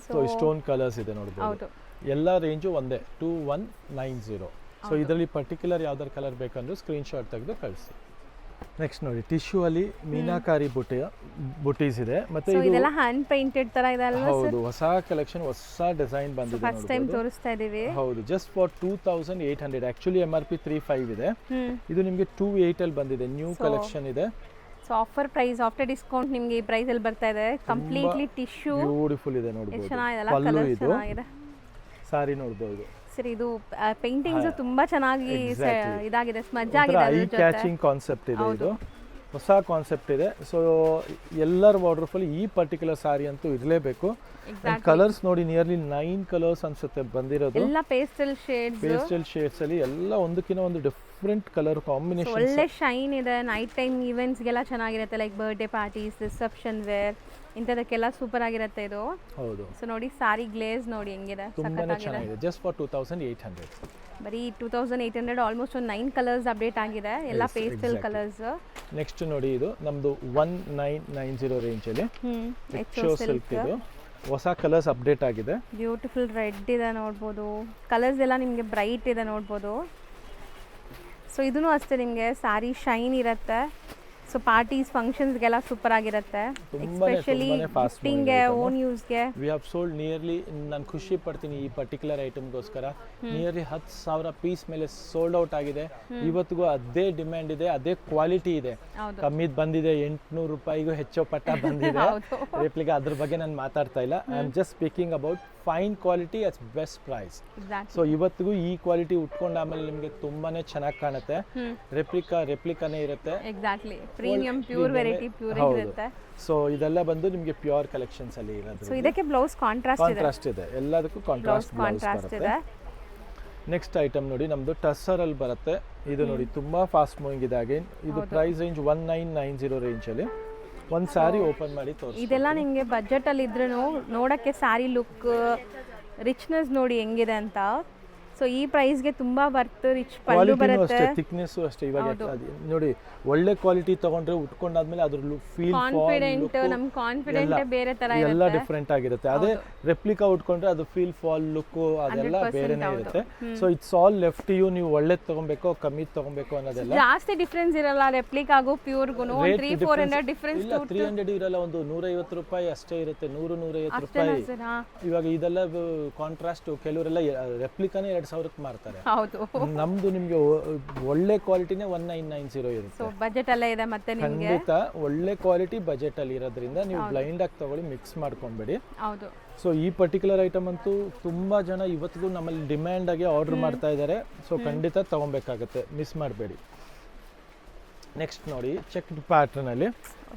ಸೊ ಇಷ್ಟೊಂದು ಕಲರ್ಸ್ ಇದೆ ನೋಡಬಹುದು. ಎಲ್ಲ ರೇಂಜು ಒಂದೇ 2190. ಸೊ ಇದರಲ್ಲಿ ಪರ್ಟಿಕ್ಯುಲರ್ ಯಾವ್ದಾರು ಕಲರ್ ಬೇಕಂದ್ರೂ ಸ್ಕ್ರೀನ್ ಶಾಟ್ ತೆಗೆದು ಕಳಿಸಿ. ನೆಕ್ಸ್ಟ್ ನೋಡಿ, ಟಿಶ್ಯೂ ಅಲ್ಲಿ ಮೀನಾಕಾರಿ ಬುಟೀಸ್ ಇದೆ. ಮತ್ತೆ ಇದೆಲ್ಲ ಹ್ಯಾಂಡ್ ಪೇಂಟೆಡ್ ತರ ಇದೆ ಅಲ್ವಾ ಸರ್? ಹೌದು, ಹೊಸ ಕಲೆಕ್ಷನ್, ಹೊಸ ಡಿಸೈನ್ ಬಂದಿದೆ. ಫಸ್ಟ್ ಟೈಮ್ ತೋರಿಸ್ತಾ ಇದೀವಿ. ಹೌದು, ಜಸ್ಟ್ ಫಾರ್ 2800. ಆಕ್ಚುಲಿ MRP 35 ಇದೆ, ಇದು ನಿಮಗೆ 28 ಅಲ್ಲಿ ಬಂದಿದೆ. ನ್ಯೂ ಕಲೆಕ್ಷನ್ ಇದೆ. So offer price after discount ನಿಮಗೆ ಈ ಪ್ರೈಸ್ ಅಲ್ಲಿ ಬರ್ತಾ ಇದೆ. ಕಂಪ್ಲೀಟ್ಲಿ ಟಿಶ್ಯೂ, ಬ್ಯೂಟಿಫುಲ್ ಇದೆ ನೋಡಬಹುದು. ಚೆನ್ನಾಗಿದೆ, ಕಲರ್ ಚೆನ್ನಾಗಿದೆ. ಸಾರಿ ನೋಡಬಹುದು ಸರ್, ಇದು ಪೇಂಟಿಂಗ್ಸ್ ತುಂಬಾ ಚೆನ್ನಾಗಿ ಇದಾಗಿದೆ, ಸ್ಮಜ್ ಆಗಿದೆ. ಐ ಕ್ಯಾಚಿಂಗ್ ಕಾನ್ಸೆಪ್ಟ್ ಇದೆ, ಇದು ಹೊಸ ಕಾನ್ಸೆಪ್ಟ್ ಇದೆ. ಸೊ ಎಲ್ಲರ ವಾರ್ಡ್ರೋಬ್ ಈ ಪರ್ಟಿಕ್ಯುಲರ್ ಸಾರಿ ಅಂತೂ ಇರಲೇಬೇಕು. ಕಲರ್ಸ್ ನೋಡಿ, ನಿಯರ್ಲಿ 9 ಕಲರ್ಸ್ ಅನ್ಸುತ್ತೆ ಬಂದಿರೋದು. ಎಲ್ಲ ಪೇಸ್ಟಲ್ ಶೇಡ್ಸ್ ಅಲ್ಲಿ ಎಲ್ಲ ಒಂದಕ್ಕಿಂತ ಒಂದು ಡಿಫರೆಂಟ್ ಕಲರ್ ಕಾಂಬಿನೇಷನ್. ಒಳ್ಳೆ ಶೈನ್ ಇದೆ. ನೈಟ್ ಟೈಮ್ ಈವೆಂಟ್ಸ್ ಗೆಲ್ಲ ಚೆನ್ನಾಗಿರುತ್ತೆ, like birthday parties, reception wear, ಇಂಥದಕ್ಕೆಲ್ಲ ಸೂಪರ್ ಆಗಿರುತ್ತೆ ಇದು. ಹೌದು. ಸೊ ನೋಡಿ, ಸಾರಿ ಗ್ಲೇಸ್ ನೋಡಿ ಹೆಂಗಿದೆ, ತುಂಬಾನೇ ಚೆನ್ನಾಗಿದೆ. Just for 2800. ಬರೀ 2800. ಆಲ್ಮೋಸ್ಟ್ ಒಂದು 9 ಕಲರ್ಸ್ ಅಪ್ಡೇಟ್ ಆಗಿದೆ, ಎಲ್ಲ ಪೇಸ್ಟಲ್ ಕಲರ್ಸ್. ನೆಕ್ಸ್ಟ್ ನೋಡಿ, ಇದು ನಮ್ದು 1990 ರೇಂಜ್ ಅಲ್ಲಿ ಎಚೋ ಸಿಲ್ಕ್. ಇದು ಹೊಸ ಕಲರ್ಸ್ ಅಪ್ಡೇಟ್ ಆಗಿದೆ. ಬ್ಯೂಟಿಫುಲ್ ರೆಡ್ ಇದೆ ನೋಡ್ಬೋದು. ಕಲರ್ಸ್ ಎಲ್ಲ ನಿಮಗೆ ಬ್ರೈಟ್ ಇದೆ ನೋಡ್ಬೋದು. ಸೊ ಇದೂ ಅಷ್ಟೇ, ನಿಮಗೆ ಸಾರಿ ಶೈನ್ ಇರುತ್ತೆ. ಸೊ ಪಾರ್ಟೀಸ್ ಫಂಕ್ಷನ್ಸ್ಗೆಲ್ಲ ಸೂಪರ್ ಆಗಿರುತ್ತೆ, ಎಸ್ಪೆಷಲಿ ಗಿಫ್ಟಿಂಗ್ಗೆ, ಓನ್ ಯೂಸ್ಗೆ. ವಿ ಹ್ಯಾವ್ ಸೋಲ್ಡ್ ನಿಯರ್ಲಿ, ನಾನು ಖುಷಿ ಪಡ್ತೀನಿ ಈ ಪರ್ಟಿಕ್ಯುಲರ್ ಐಟಮ್ಗೋಸ್ಕರ, ನಿಯರ್ಲಿ 10,000 ಪೀಸ್ ಮೇಲೆ ಸೋಲ್ಡ್ ಔಟ್ ಆಗಿದೆ. ಇವತ್ತಿಗೂ ಅದೇ ಡಿಮ್ಯಾಂಡ್ ಇದೆ, ಅದೇ ಕ್ವಾಲಿಟಿ ಇದೆ. ಕಮ್ಮಿದ್ ಬಂದಿದೆ, 800 ರೂಪಾಯಿಗೂ ಹೆಚ್ಚು ಪಟ್ಟ ಬಂದಿದೆ ರೇಪ್ಲಿಗೆ. ಅದ್ರ ಬಗ್ಗೆ ನಾನು ಮಾತಾಡ್ತಾ ಇಲ್ಲ, I am just speaking about fine quality at best price. So ಇವತ್ತಿಗೂ ಈ ಕ್ವಾಲಿಟಿ ಉಟ್ಕೊಂಡು ಆಮೇಲೆ ನಿಮಗೆ ತುಂಬಾನೇ ಚೆನ್ನಾಗಿ ಕಾಣುತ್ತೆ. ರೆಪ್ಲಿಕಾನೇ ಇರುತ್ತೆ. Exactly, premium pure variety pure ಇರುತ್ತೆ. ಸೊ ಇದೆಲ್ಲ ಬಂದು ನಿಮಗೆ ಪ್ಯೂರ್ ಕಲೆಕ್ಷನ್ಸ್ ಅಲ್ಲಿ ಇರೋದು. ಸೊ ಇದಕ್ಕೆ ಬ್ಲೌಸ್ ಕಾಂಟ್ರಾಸ್ಟ್ ಇದೆ, ಎಲ್ಲದಕ್ಕೂ ಕಾಂಟ್ರಾಸ್ಟ್ ಬ್ಲೌಸ್ ಬರುತ್ತೆ. ನೆಕ್ಸ್ಟ್ ಐಟಮ್ ನೋಡಿ, ನಮ್ದು ಟಸ್ಸರ್ ಅಲ್ಲಿ ಬರುತ್ತೆ. ಇದು ನೋಡಿ ತುಂಬಾ ಫಾಸ್ಟ್ ಮೂವಿಂಗ್ ಇದೆ. ಅಗೇನ್ ಇದು ಪ್ರೈಸ್ ರೇಂಜ್ 1990 ರೇಂಜ್ ಅಲ್ಲಿ. ಒಂದು ಸ್ಯಾರಿ ಓಪನ್ ಮಾಡಿ ತೋರಿಸಿ. ಇದೆಲ್ಲ ನಿಮಗೆ ಬಜೆಟ್ ಅಲ್ಲಿ ಇದ್ರೂ ನೋಡಕ್ಕೆ ಸ್ಯಾರಿ ಲುಕ್ ರಿಚ್ನೆಸ್ ನೋಡಿ ಹೆಂಗಿದೆ ಅಂತ. ಸೊ ಈ ಪ್ರೈಸ್ಗೆ ತುಂಬಾ ವರ್ತ್, ರಿಚ್ ಪಲ್ಲು ಬರುತ್ತೆ, ಥಿಕ್ನೆಸ್ ಅಷ್ಟೇ. ಇವಾಗ ನೋಡಿ ಒಳ್ಳೆ ಕ್ವಾಲಿಟಿ ತಗೊಂಡ್ರೆ ಉಟ್ಕೊಂಡಾದ್ಮೇಲೆ ಅದ್ರ ಫೀಲ್ ಕಾನ್ಫಿಡೆಂಟ್, ನಮ್ ಕಾನ್ಫಿಡೆಂಟ್ ಬೇರೆ ತರ ಇರುತ್ತೆ, ಎಲ್ಲ ಡಿಫರೆಂಟ್ ಆಗಿರುತ್ತೆ. ಅದೇ ರೆಪ್ಲಿಕಾ ಉಟ್ಕೊಂಡ್ರೆ ಅದು ಫೀಲ್ ಫಾಲ್ ಲುಕ್ ಅದೆಲ್ಲ ಬೇರೆನೇ ಇರುತ್ತೆ. So it's all left you, ನೀವು ಒಳ್ಳೆದ್ ತಗೊಬೇಕು ಕಮ್ಮಿ ತಗೊಬೇಕು ಅನ್ನೋದೆಲ್ಲ ಜಾಸ್ತಿ ಡಿಫರೆನ್ಸ್ ಇರಲ್ಲ. ರೆಪ್ಲಿಕಾಗೂ ಪ್ಯೂರ್ಗೂ 300-400 ಡಿಫರೆನ್ಸ್ ಇಲ್ಲ, 300 ಇರಲ್ಲ, ಒಂದು 150 ರೂಪಾಯಿ ಅಷ್ಟೇ ಇರುತ್ತೆ. 100-150 ರೂಪಾಯಿ. ಇವಾಗ ಇದೆಲ್ಲ ಕಾಂಟ್ರಾಸ್ಟ್, ಕೆಲವರೆಲ್ಲ ರೆಪ್ಲಿಕಾನೇ 2000ಕ್ಕೆ ಮಾರ್ತಾರೆ. ಹೌದು, ನಮ್ದು ನಿಮ್ಗೆ ಒಳ್ಳೆ ಕ್ವಾಲಿಟಿನೇ 1990 ಇರುತ್ತೆ. ಬಜೆಟ್ ಅಲ್ಲೇ ಇದೆ. ಮತ್ತೆ ನಿಮಗೆ ಖಂಡಿತ ಒಳ್ಳೆ ಕ್ವಾಲಿಟಿ ಬಜೆಟ್ ಅಲ್ಲಿ ಇರೋದ್ರಿಂದ ನೀವು ಬ್ಲೈಂಡ್ ಆಗಿ ತಗೊಳ್ಳಿ, ಮಿಕ್ಸ್ ಮಾಡ್ಕೊಂಬೇಡಿ. ಹೌದು. ಸೊ ಈ ಪರ್ಟಿಕ್ಯುಲರ್ ಐಟಮ್ ಅಂತೂ ತುಂಬಾ ಜನ ಇವತ್ತಿಗೂ ನಮ್ಮಲ್ಲಿ ಡಿಮ್ಯಾಂಡ್ ಆಗಿ ಆರ್ಡರ್ ಮಾಡ್ತಾ ಇದ್ದಾರೆ. ಸೊ ಖಂಡಿತ ತಗೊಬೇಕಾಗತ್ತೆ, ಮಿಸ್ ಮಾಡಬೇಡಿ. ನೆಕ್ಸ್ಟ್ ನೋಡಿ, ಚೆಕ್ ಪ್ಯಾಟರ್ನ್ ಅಲ್ಲಿ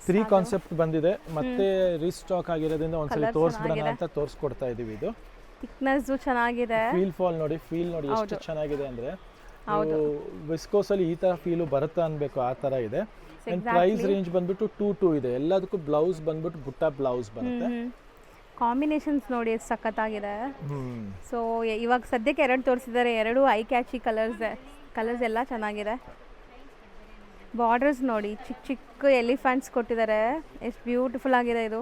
3 ಕಾನ್ಸೆಪ್ಟ್ ಬಂದಿದೆ, ಮತ್ತೆ ರೀಸ್ಟಾಕ್ ಆಗಿರೋದ್ರಿಂದ ಒಂದ್ಸಲ ತೋರಿಸ್ಬಿಡೋಣ ಅಂತ ತೋರಿಸ್ಕೊಡ್ತಾ ಇದೀವಿ. ಇದು ಥಿಕ್ನೆಸ್ ಚೆನ್ನಾಗಿದೆ, ಫೀಲ್ ಫಾಲ್ ನೋಡಿ, ಫೀಲ್ ನೋಡಿ ಎಷ್ಟು ಚೆನ್ನಾಗಿದೆ ಅಂದ್ರೆ. ವಿಸ್ಕೋಸ್ ಅಲ್ಲಿ ಈ ತರ ಫೀಲ್ ಬರುತ್ತಾ ಅನ್ಬೇಕು, ಆ ತರ ಇದೆ. ಪ್ರೈಸ್ ರೇಂಜ್ ಬಂದ್ಬಿಟ್ಟು 2 ಇದೆ. ಎಲ್ಲದಕ್ಕೂ ಬ್ಲೌಸ್ ಬಂದ್ಬಿಟ್ಟು ಬುಟ್ಟ ಬ್ಲೌಸ್ ಬರುತ್ತೆ. ಕಾಂಬಿನೇಷನ್ಸ್ ನೋಡಿ ಎಷ್ಟು ಸಖತ್ತಾಗಿದೆ. ಸೊ ಇವಾಗ ಸದ್ಯಕ್ಕೆ 2 ತೋರಿಸಿದ್ದಾರೆ, 2 ಐ ಕ್ಯಾಚಿ ಕಲರ್ಸ್ ಎಲ್ಲ ಚೆನ್ನಾಗಿದೆ. ಬಾರ್ಡರ್ಸ್ ನೋಡಿ, ಚಿಕ್ಕ ಚಿಕ್ಕ ಎಲಿಫೆಂಟ್ಸ್ ಕೊಟ್ಟಿದ್ದಾರೆ, ಎಷ್ಟು ಬ್ಯೂಟಿಫುಲ್ ಆಗಿದೆ ಇದು.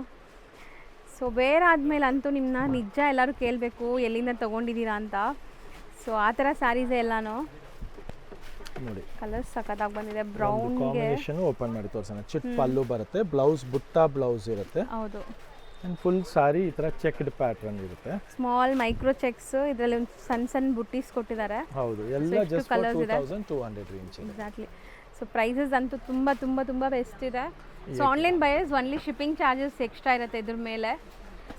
ಸೊ ಬೇರೆ ಆದಮೇಲೆ ಅಂತೂ ನಿಮ್ಮನ್ನ ನಿಜ ಎಲ್ಲರೂ ಕೇಳಬೇಕು ಎಲ್ಲಿಂದ ತೊಗೊಂಡಿದ್ದೀರಾ ಅಂತ. ಸೊ ಆ ಥರ ಸ್ಯಾರೀಸ್ ಎಲ್ಲಾನು ನೋಡಿ, ಕಲರ್ಸ್ ಸಖತ್ತಾಗಿ ಬಂದಿದೆ. ಬ್ರೌನ್ ಕಾಂಬಿನೇಷನ್ ಓಪನ್ ಮಾಡಿ ತೋರಿಸೋಣ. ಚಿಟ್ ಪಲ್ಲು ಬರುತ್ತೆ, ಬ್ಲೌಸ್ ಬುಟ್ಟ ಬ್ಲೌಸ್ ಇರುತ್ತೆ. ಹೌದು, ಅಂಡ್ ಫುಲ್ ಸಾರಿ ಈ ತರ ಚೆಕ್ಡ್ ಪ್ಯಾಟರ್ನ್ ಇರುತ್ತೆ. ಸ್ಮಾಲ್ ಮೈಕ್ರೋ ಚೆಕ್ಸ್, ಇದರಲ್ಲಿ ಸಣ್ಣ ಸಣ್ಣ ಬುಟ್ಟೀಸ್ ಕೊಟ್ಟಿದ್ದಾರೆ. ಹೌದು, ಎಲ್ಲ just 2200 range. Exactly. So prices ಅಂತೂ ತುಂಬಾ ತುಂಬಾ ತುಂಬಾ ಬೆಸ್ಟ್ ಇದೆ. So online buyers only shipping charges extra ಇರುತ್ತೆ ಇದ್ರ ಮೇಲೆ.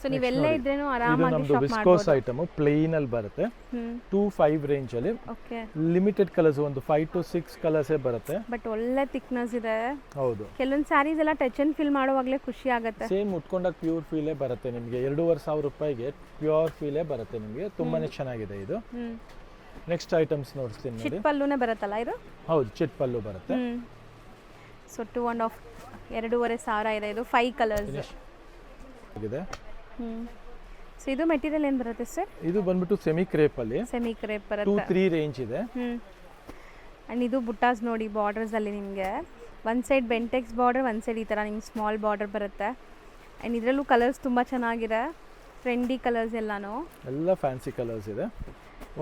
ಸೊ ನೀವೆಲ್ಲೇ ಇದ್ರೇನು ಆರಾಮಾಗಿ ಶಾಪ್ ಮಾಡಬಹುದು. ವಿಸ್ಕೋಸ್ ಐಟಮ್ ಪ್ಲೇನ್ ಅಲ್ಲಿ ಬರುತ್ತೆ, 2-5 ರೇಂಜ್ ಅಲ್ಲಿ. ಓಕೆ, ಲಿಮಿಟೆಡ್ ಕಲರ್ಸ್, ಒಂದು 5 to 6 ಕಲರ್ಸ್ ಬರುತ್ತೆ. ಬಟ್ ಒಳ್ಳೆ ಥಿಕ್ನೆಸ್ ಇದೆ. ಹೌದು, ಕೆಲವೊಂದು ಸ್ಯಾರೀಸ್ ಎಲ್ಲ ಟಚ್ ಅಂಡ್ ಫೀಲ್ ಮಾಡುವಾಗಲೇ ಖುಷಿ ಆಗುತ್ತೆ. ಸೇಮ್ ಉಟ್ಕೊಂಡಾಗ ಪ್ಯೂರ್ ಫೀಲೇ ಬರುತ್ತೆ ನಿಮಗೆ. 2500 ರೂಪಾಯಿಗೆ ಪ್ಯೂರ್ ಫೀಲೇ ಬರುತ್ತೆ ನಿಮಗೆ. ತುಂಬಾನೇ ಚೆನ್ನಾಗಿದೆ ಇದು. ನೆಕ್ಸ್ಟ್ ಐಟಮ್ಸ್ ನೋಡ್ತೀನಿ ನೋಡಿ. ಚಿಟ್ ಪಲ್ಲುನೇ ಬರುತ್ತಲ್ಲ ಇದು? ಹೌದು, ಚಿಟ್ ಪಲ್ಲು ಬರುತ್ತೆ. ಸೊ 2,500 ಇದೆ. ಇದು 5 ಕಲರ್ಸ್ ಇದೆ. ಸೊ ಇದು ಮೆಟೀರಿಯಲ್ ಏನು ಬರುತ್ತೆ ಸರ್? ಇದು ಬಂದ್ಬಿಟ್ಟು ಸೆಮಿ ಕ್ರೇಪ್ ಅಲ್ಲಿ ಬರುತ್ತೆ. 2-3 ರೇಂಜ್ ಇದೆ. ಅಂಡ್ ಇದು ಬುಟ್ಟಾಸ್ ನೋಡಿ, ಬಾರ್ಡರ್ಸ್ ಅಲ್ಲಿ ನಿಮಗೆ ಒಂದು ಸೈಡ್ ಬೆಂಟೆಕ್ಸ್ ಬಾರ್ಡರ್, ಒಂದು ಸೈಡ್ ಈ ಥರ ನಿಮ್ಗೆ ಸ್ಮಾಲ್ ಬಾರ್ಡರ್ ಬರುತ್ತೆ. ಆ್ಯಂಡ್ ಇದರಲ್ಲೂ ಕಲರ್ಸ್ ತುಂಬ ಚೆನ್ನಾಗಿದೆ, ಟ್ರೆಂಡಿ ಕಲರ್ಸ್ ಎಲ್ಲ ಫ್ಯಾನ್ಸಿ ಕಲರ್ಸ್ ಇದೆ.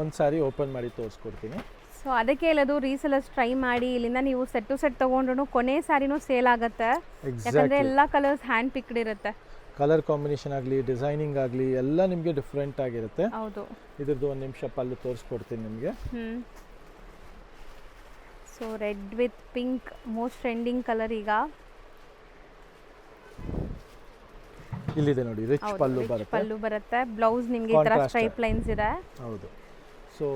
ಒಂದು ಸಾರಿ ಓಪನ್ ಮಾಡಿ ತೋರಿಸ್ಕೊಡ್ತೀನಿ. ಸೊ ಅದಕ್ಕೆ ಹೇಳೋದು, ರೀಸೆಲರ್ಸ್ ಟ್ರೈ ಮಾಡಿ. ಇಲ್ಲಿಂದ ನೀವು ಸೆಟ್ ಟು ಸೆಟ್ ತೊಗೊಂಡ್ರು ಕೊನೆ ಸಾರಿನೂ ಸೇಲ್ ಆಗುತ್ತೆ, ಯಾಕಂದರೆ ಎಲ್ಲ ಕಲರ್ಸ್ ಹ್ಯಾಂಡ್ ಪಿಕ್ಡ್ ಇರುತ್ತೆ. ಕಲರ್ ಕಾಂಬಿನೇಷನ್ ಆಗಲಿ, ಡಿಸೈನಿಂಗ್ ಆಗಲಿ ಎಲ್ಲ ನಿಮಗೆ ಡಿಫ್ರೆಂಟ್ ಆಗಿರುತ್ತೆ. ಹೌದು, ಇದ್ರದ್ದು ಒಂದು ನಿಮಿಷ ಪಲ್ಲು ತೋರಿಸ್ಕೊಡ್ತೀನಿ ನಿಮಗೆ. So red with pink most trending colour ಈಗ. ಇಲ್ಲಿದೆ ನೋಡಿ, ರಿಚ್ ಪಲ್ಲು ಬರುತ್ತೆ. ಬ್ಲೌಸ್ ನಿಮಗೆ ಈ ತರ ಸ್ಟ್ರೈಪ್ ಲೈನ್ಸ್ ಇದೆ. ಹೌದು. ಸೊ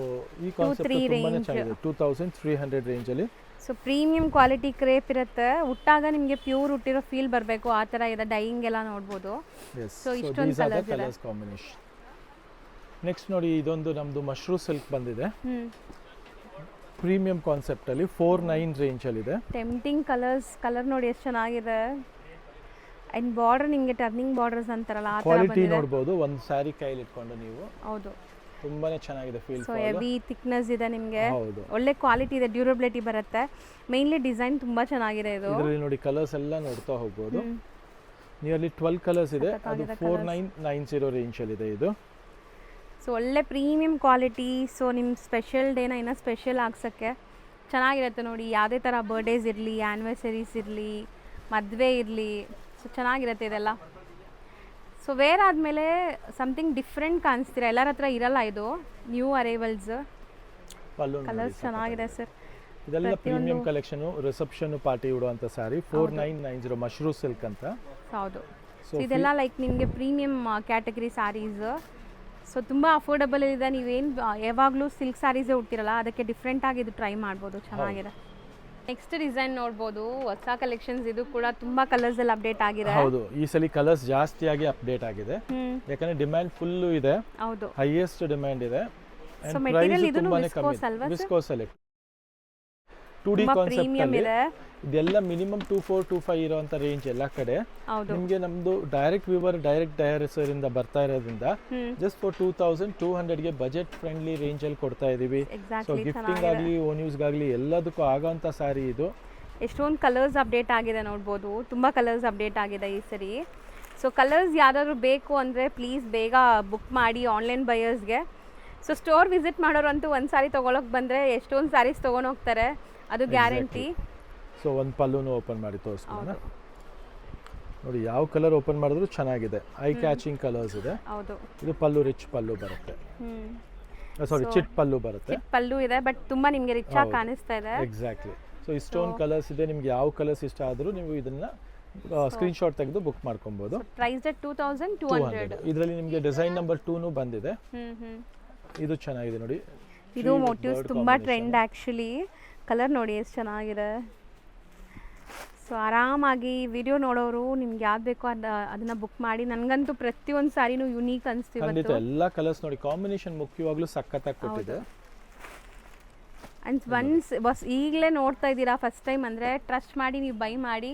ಈ ಕಾನ್ಸೆಪ್ಟ್ ತುಂಬಾನೇ ಚೆನ್ನಾಗಿದೆ. 2300 ರೇಂಜ್ ಅಲ್ಲಿ. ಸೊ ಪ್ರೀಮಿಯಂ ಕ್ವಾಲಿಟಿ ಕ್ರೇಪ್ ಇರುತ್ತೆ. ಉಟ್ಟಾಗ ನಿಮಗೆ ಪ್ಯೂರ್ ಉಟ್ಟಿರೋ ಫೀಲ್ ಬರಬೇಕು, ಆ ಥರ ಇದೆ. ಡೈಯಿಂಗ್ ಎಲ್ಲ ನೋಡ್ಬೋದು. ಸೊ ಇಷ್ಟೊಂದು ಕಲರ್ಸ್ ಕಾಂಬಿನೇಷನ್. ನೆಕ್ಸ್ಟ್ ನೋಡಿ, ಇದೊಂದು ನಮ್ಮದು ಮಶ್ರೂ ಸಿಲ್ಕ್ ಬಂದಿದೆ. ಪ್ರೀಮಿಯಂ ಕಾನ್ಸೆಪ್ಟ್ ಅಲ್ಲಿ 49 ರೇಂಜ್ ಅಲ್ಲಿ ಇದೆ. ಟೆಂಪ್ಟಿಂಗ್ ಕಲರ್ ನೋಡಿ ಎಷ್ಟು ಚೆನ್ನಾಗಿದೆ. ಅಂಡ್ ಬಾರ್ಡರ್ ನಿಮಗೆ ಟರ್ನಿಂಗ್ ಬಾರ್ಡರ್ಸ್ ಅಂತಾರಲ್ಲ, ಆ ಥರ ಕ್ವಾಲಿಟಿ ನೋಡಬಹುದು. ಒಂದು ಸ್ಯಾರಿ ಕೈಲಿ ಇಟ್ಕೊಂಡು ನೀವು. ಹೌದು, ತುಂಬಾನೇ ಚೆನ್ನಾಗಿದೆ ಫೀಲ್. ಸೊ ಹೆವಿ ಥಿಕ್ನೆಸ್ ಇದೆ ನಿಮಗೆ, ಒಳ್ಳೆ ಕ್ವಾಲಿಟಿ ಇದೆ, ಡ್ಯೂರಬಿಲಿಟಿ ಬರುತ್ತೆ. ಮೇನ್ಲಿ ಡಿಸೈನ್ ತುಂಬಾ ಚೆನ್ನಾಗಿದೆ. ಇದರಲ್ಲಿ ನೋಡಿ ಕಲರ್ಸ್ ಎಲ್ಲ ನೋಡ್ತಾ ಹೋಗ್ಬೋದು. ನಿಯರ್ಲಿ 12 ಕಲರ್ಸ್ ಇದೆ. ಅದು 4990 ರೇಂಜ್ ಅಲ್ಲಿ ಇದೆ ಇದು. ಸೊ ಒಳ್ಳೆ ಪ್ರೀಮಿಯಂ ಕ್ವಾಲಿಟಿ. ಸೊ ನಿಮ್ಮ ಸ್ಪೆಷಲ್ ಡೇನ ಇನ್ನೂ ಸ್ಪೆಷಲ್ ಆಗ್ಸೋಕ್ಕೆ ಚೆನ್ನಾಗಿರುತ್ತೆ ನೋಡಿ, ಯಾವುದೇ ಥರ ಬರ್ಡೇಸ್ ಇರಲಿ, ಆ್ಯನಿವರ್ಸರೀಸ್ ಇರಲಿ, ಮದುವೆ ಇರಲಿ, ಸೊ ಚೆನ್ನಾಗಿರುತ್ತೆ ಇದೆಲ್ಲ. ಸೊ ವೇರ್ ಆದಮೇಲೆ ಸಮಥಿಂಗ್ ಡಿಫ್ರೆಂಟ್ ಕಾಣಿಸ್ತೀರಾ, ಎಲ್ಲರ ಹತ್ರ ಇರಲ್ಲ ಇದು, ನ್ಯೂ ಅರೈವಲ್ಸ್. ಕಲರ್ಸ್ ಚೆನ್ನಾಗಿದೆ ಸರ್. ಇದೆಲ್ಲ ಪ್ರೀಮಿಯಂ ಕಲೆಕ್ಷನ್, ರಿಸೆಪ್ಷನ್ ಪಾರ್ಟಿ ಉಡುವಂತ ಸಾರಿ 4990 ಮಶ್ರೂ ಸಿಲ್ಕ್ ಅಂತ. ಹೌದು, ಇದೆಲ್ಲ ಲೈಕ್ ನಿಮಗೆ ಪ್ರೀಮಿಯಂ ಕ್ಯಾಟಗರಿ ಸ್ಯಾರೀಸ್. ಸೊ ತುಂಬ ಅಫೋರ್ಡಬಲ್ ಇದೆ. ನೀವೇನು ಯಾವಾಗಲೂ ಸಿಲ್ಕ್ ಸ್ಯಾರೀಸೇ ಉಡ್ತಿರಲ್ಲ, ಅದಕ್ಕೆ ಡಿಫ್ರೆಂಟ್ ಆಗಿ ಇದು ಟ್ರೈ ಮಾಡ್ಬೋದು, ಚೆನ್ನಾಗಿದೆ. ನೆಕ್ಸ್ಟ್ ಡಿಸೈನ್ ನೋಡ್ಬೋದು, ಹೊಸ ಕಲೆಕ್ಷನ್ಸ್. ಇದು ಕೂಡ ತುಂಬಾ ಕಲರ್ಸ್ ಅಲ್ಲಿ ಅಪ್ಡೇಟ್ ಆಗಿದೆ. ಹೌದು, ಈ ಸಲ ಕಲರ್ಸ್ ಜಾಸ್ತಿಯಾಗಿ ಅಪ್ಡೇಟ್ ಆಗಿದೆ, ಯಾಕಂದ್ರೆ ಡಿಮ್ಯಾಂಡ್ ಫುಲ್ ಇದೆ. ಹೌದು, ಹೈಯೆಸ್ಟ್ ಡಿಮ್ಯಾಂಡ್ ಇದೆ. ಸೊ ಮೆಟೀರಿಯಲ್ ಇದು ವಿಸ್ಕೋಸ್ ಅಲ್ವಾ ಸರ್? ವಿಸ್ಕೋಸ್ ಅಲ್ಲಿ 2D ಕಾನ್ಸೆಪ್ಟ್ ಅಲ್ಲಿ ಇದೆಲ್ಲ ಮಿನಿಮಮ್ 2425 ಇರುವಂತ ರೇಂಜ್ ಎಲ್ಲ ಕಡೆ. ನಿಮಗೆ ನಮ್ದು ಡೈರೆಕ್ಟ್ ವ್ಯೂವರ್, ಡೈರೆಕ್ಟ್ ಡೈರೆಕ್ಟರ್ ಇಂದ ಬರ್ತಾ ಇರೋದ್ರಿಂದ ಜಸ್ಟ್ ಫಾರ್ 2200 ಗೆ ಬಜೆಟ್ ಫ್ರೆಂಡ್ಲಿ ರೇಂಜ್ ಅಲ್ಲಿ ಕೊಡ್ತಾ ಇದೀವಿ. ಸೊ ಗಿಫ್ಟಿಂಗ್ ಆಗಲಿ, ಓನ್ ಯೂಸ್ ಆಗಲಿ ಎಲ್ಲದಕ್ಕೂ ಆಗೋಂಥ ಸಾರಿ ಇದು. ಎಷ್ಟೊಂದು ಕಲರ್ಸ್ ಅಪ್ಡೇಟ್ ಆಗಿದೆ ನೋಡ್ಬೋದು, ತುಂಬ ಕಲರ್ಸ್ ಅಪ್ಡೇಟ್ ಆಗಿದೆ ಈ ಸರಿ. ಸೊ ಕಲರ್ಸ್ ಯಾವ್ದಾದ್ರು ಬೇಕು ಅಂದರೆ ಪ್ಲೀಸ್ ಬೇಗ ಬುಕ್ ಮಾಡಿ ಆನ್ಲೈನ್ ಬಯರ್ಸ್ಗೆ. ಸೊ ಸ್ಟೋರ್ ವಿಸಿಟ್ ಮಾಡೋರಂತೂ ಒಂದು ಸಾರಿ ತೊಗೊಳಕ್ಕೆ ಬಂದರೆ ಎಷ್ಟೊಂದು ಸ್ಯಾರೀಸ್ ತೊಗೊಂಡು ಹೋಗ್ತಾರೆ, ಅದು ಗ್ಯಾರಂಟಿ. ಸೊ ಒಂದು ಪಲ್ಲುನು ಓಪನ್ ಮಾಡಿ ತೋರಿಸ್ಕೊಳ್ಳೋಣ ನೋಡಿ. ಯಾವ ಕಲರ್ ಓಪನ್ ಮಾಡಿದ್ರು ಚೆನ್ನಾಗಿದೆ, ಐ ಕ್ಯಾಚಿಂಗ್ ಕಲರ್ಸ್ ಇದೆ. ಹೌದು, ಇದು ಪಲ್ಲು ರಿಚ್ ಪಲ್ಲು ಬರುತ್ತೆ. ಸಾರಿ, ಚಿಟ್ ಪಲ್ಲು ಬರುತ್ತೆ. ಪಲ್ಲು ಇದೆ, ಬಟ್ ತುಂಬಾ ನಿಮಗೆ ರಿಚ್ ಆಗಿ ಕಾಣಿಸ್ತಾ ಇದೆ. ಎಕ್ಸಾಕ್ಟ್ಲಿ. ಸೊ ಇಷ್ಟೊಂದು ಕಲರ್ಸ್ ಇದೆ, ನಿಮ್ಗೆ ಯಾವ ಕಲರ್ಸ್ ಇಷ್ಟ ಆದರೂ ನೀವು ಇದನ್ನ ಸ್ಕ್ರೀನ್ ಶಾಟ್ ತೆಗೆದು ಬುಕ್ ಮಾಡ್ಕೊಬಹುದು. ಪ್ರೈಸ್ 2200. ಇದರಲ್ಲಿ ನಿಮಗೆ ಡಿಸೈನ್ ನಂಬರ್ 2 ಬಂದಿದೆ. ಇದು ಚೆನ್ನಾಗಿದೆ ನೋಡಿ. ಇದು ಮೋಟಿವ್ಸ್ ತುಂಬಾ ಟ್ರೆಂಡ್ ಆಕ್ಚುಲಿ. ಕಲರ್ ನೋಡಿ ಎಷ್ಟು ಚೆನ್ನಾಗಿದೆ. ಸೊ ಆರಾಮಾಗಿ ವಿಡಿಯೋ ನೋಡೋರು ನಿಮ್ಗೆ ಯಾವ್ದು ಬೇಕೋ ಅದನ್ನ ಬುಕ್ ಮಾಡಿ. ನನಗಂತೂ ಪ್ರತಿಯೊಂದು ಸಾರಿನೂ ಯುನೀಕ್ ಅನಿಸ್ತೀವಿ. ಖಂಡಿತ ಎಲ್ಲ ಕಲರ್ಸ್ ನೋಡಿ, ಕಾಂಬಿನೇಷನ್ ಮುಖ್ಯವಾಗ್ಲೂ ಸಖತ್ತಾಗಿ ಕೊಟ್ಟಿದೆ. ಅಂಡ್ ಒನ್ಸ್ ಈಗಲೇ ನೋಡ್ತಾ ಇದ್ದೀರಾ ಫಸ್ಟ್ ಟೈಮ್ ಅಂದರೆ ಟ್ರಸ್ಟ್ ಮಾಡಿ ನೀವು ಬೈ ಮಾಡಿ.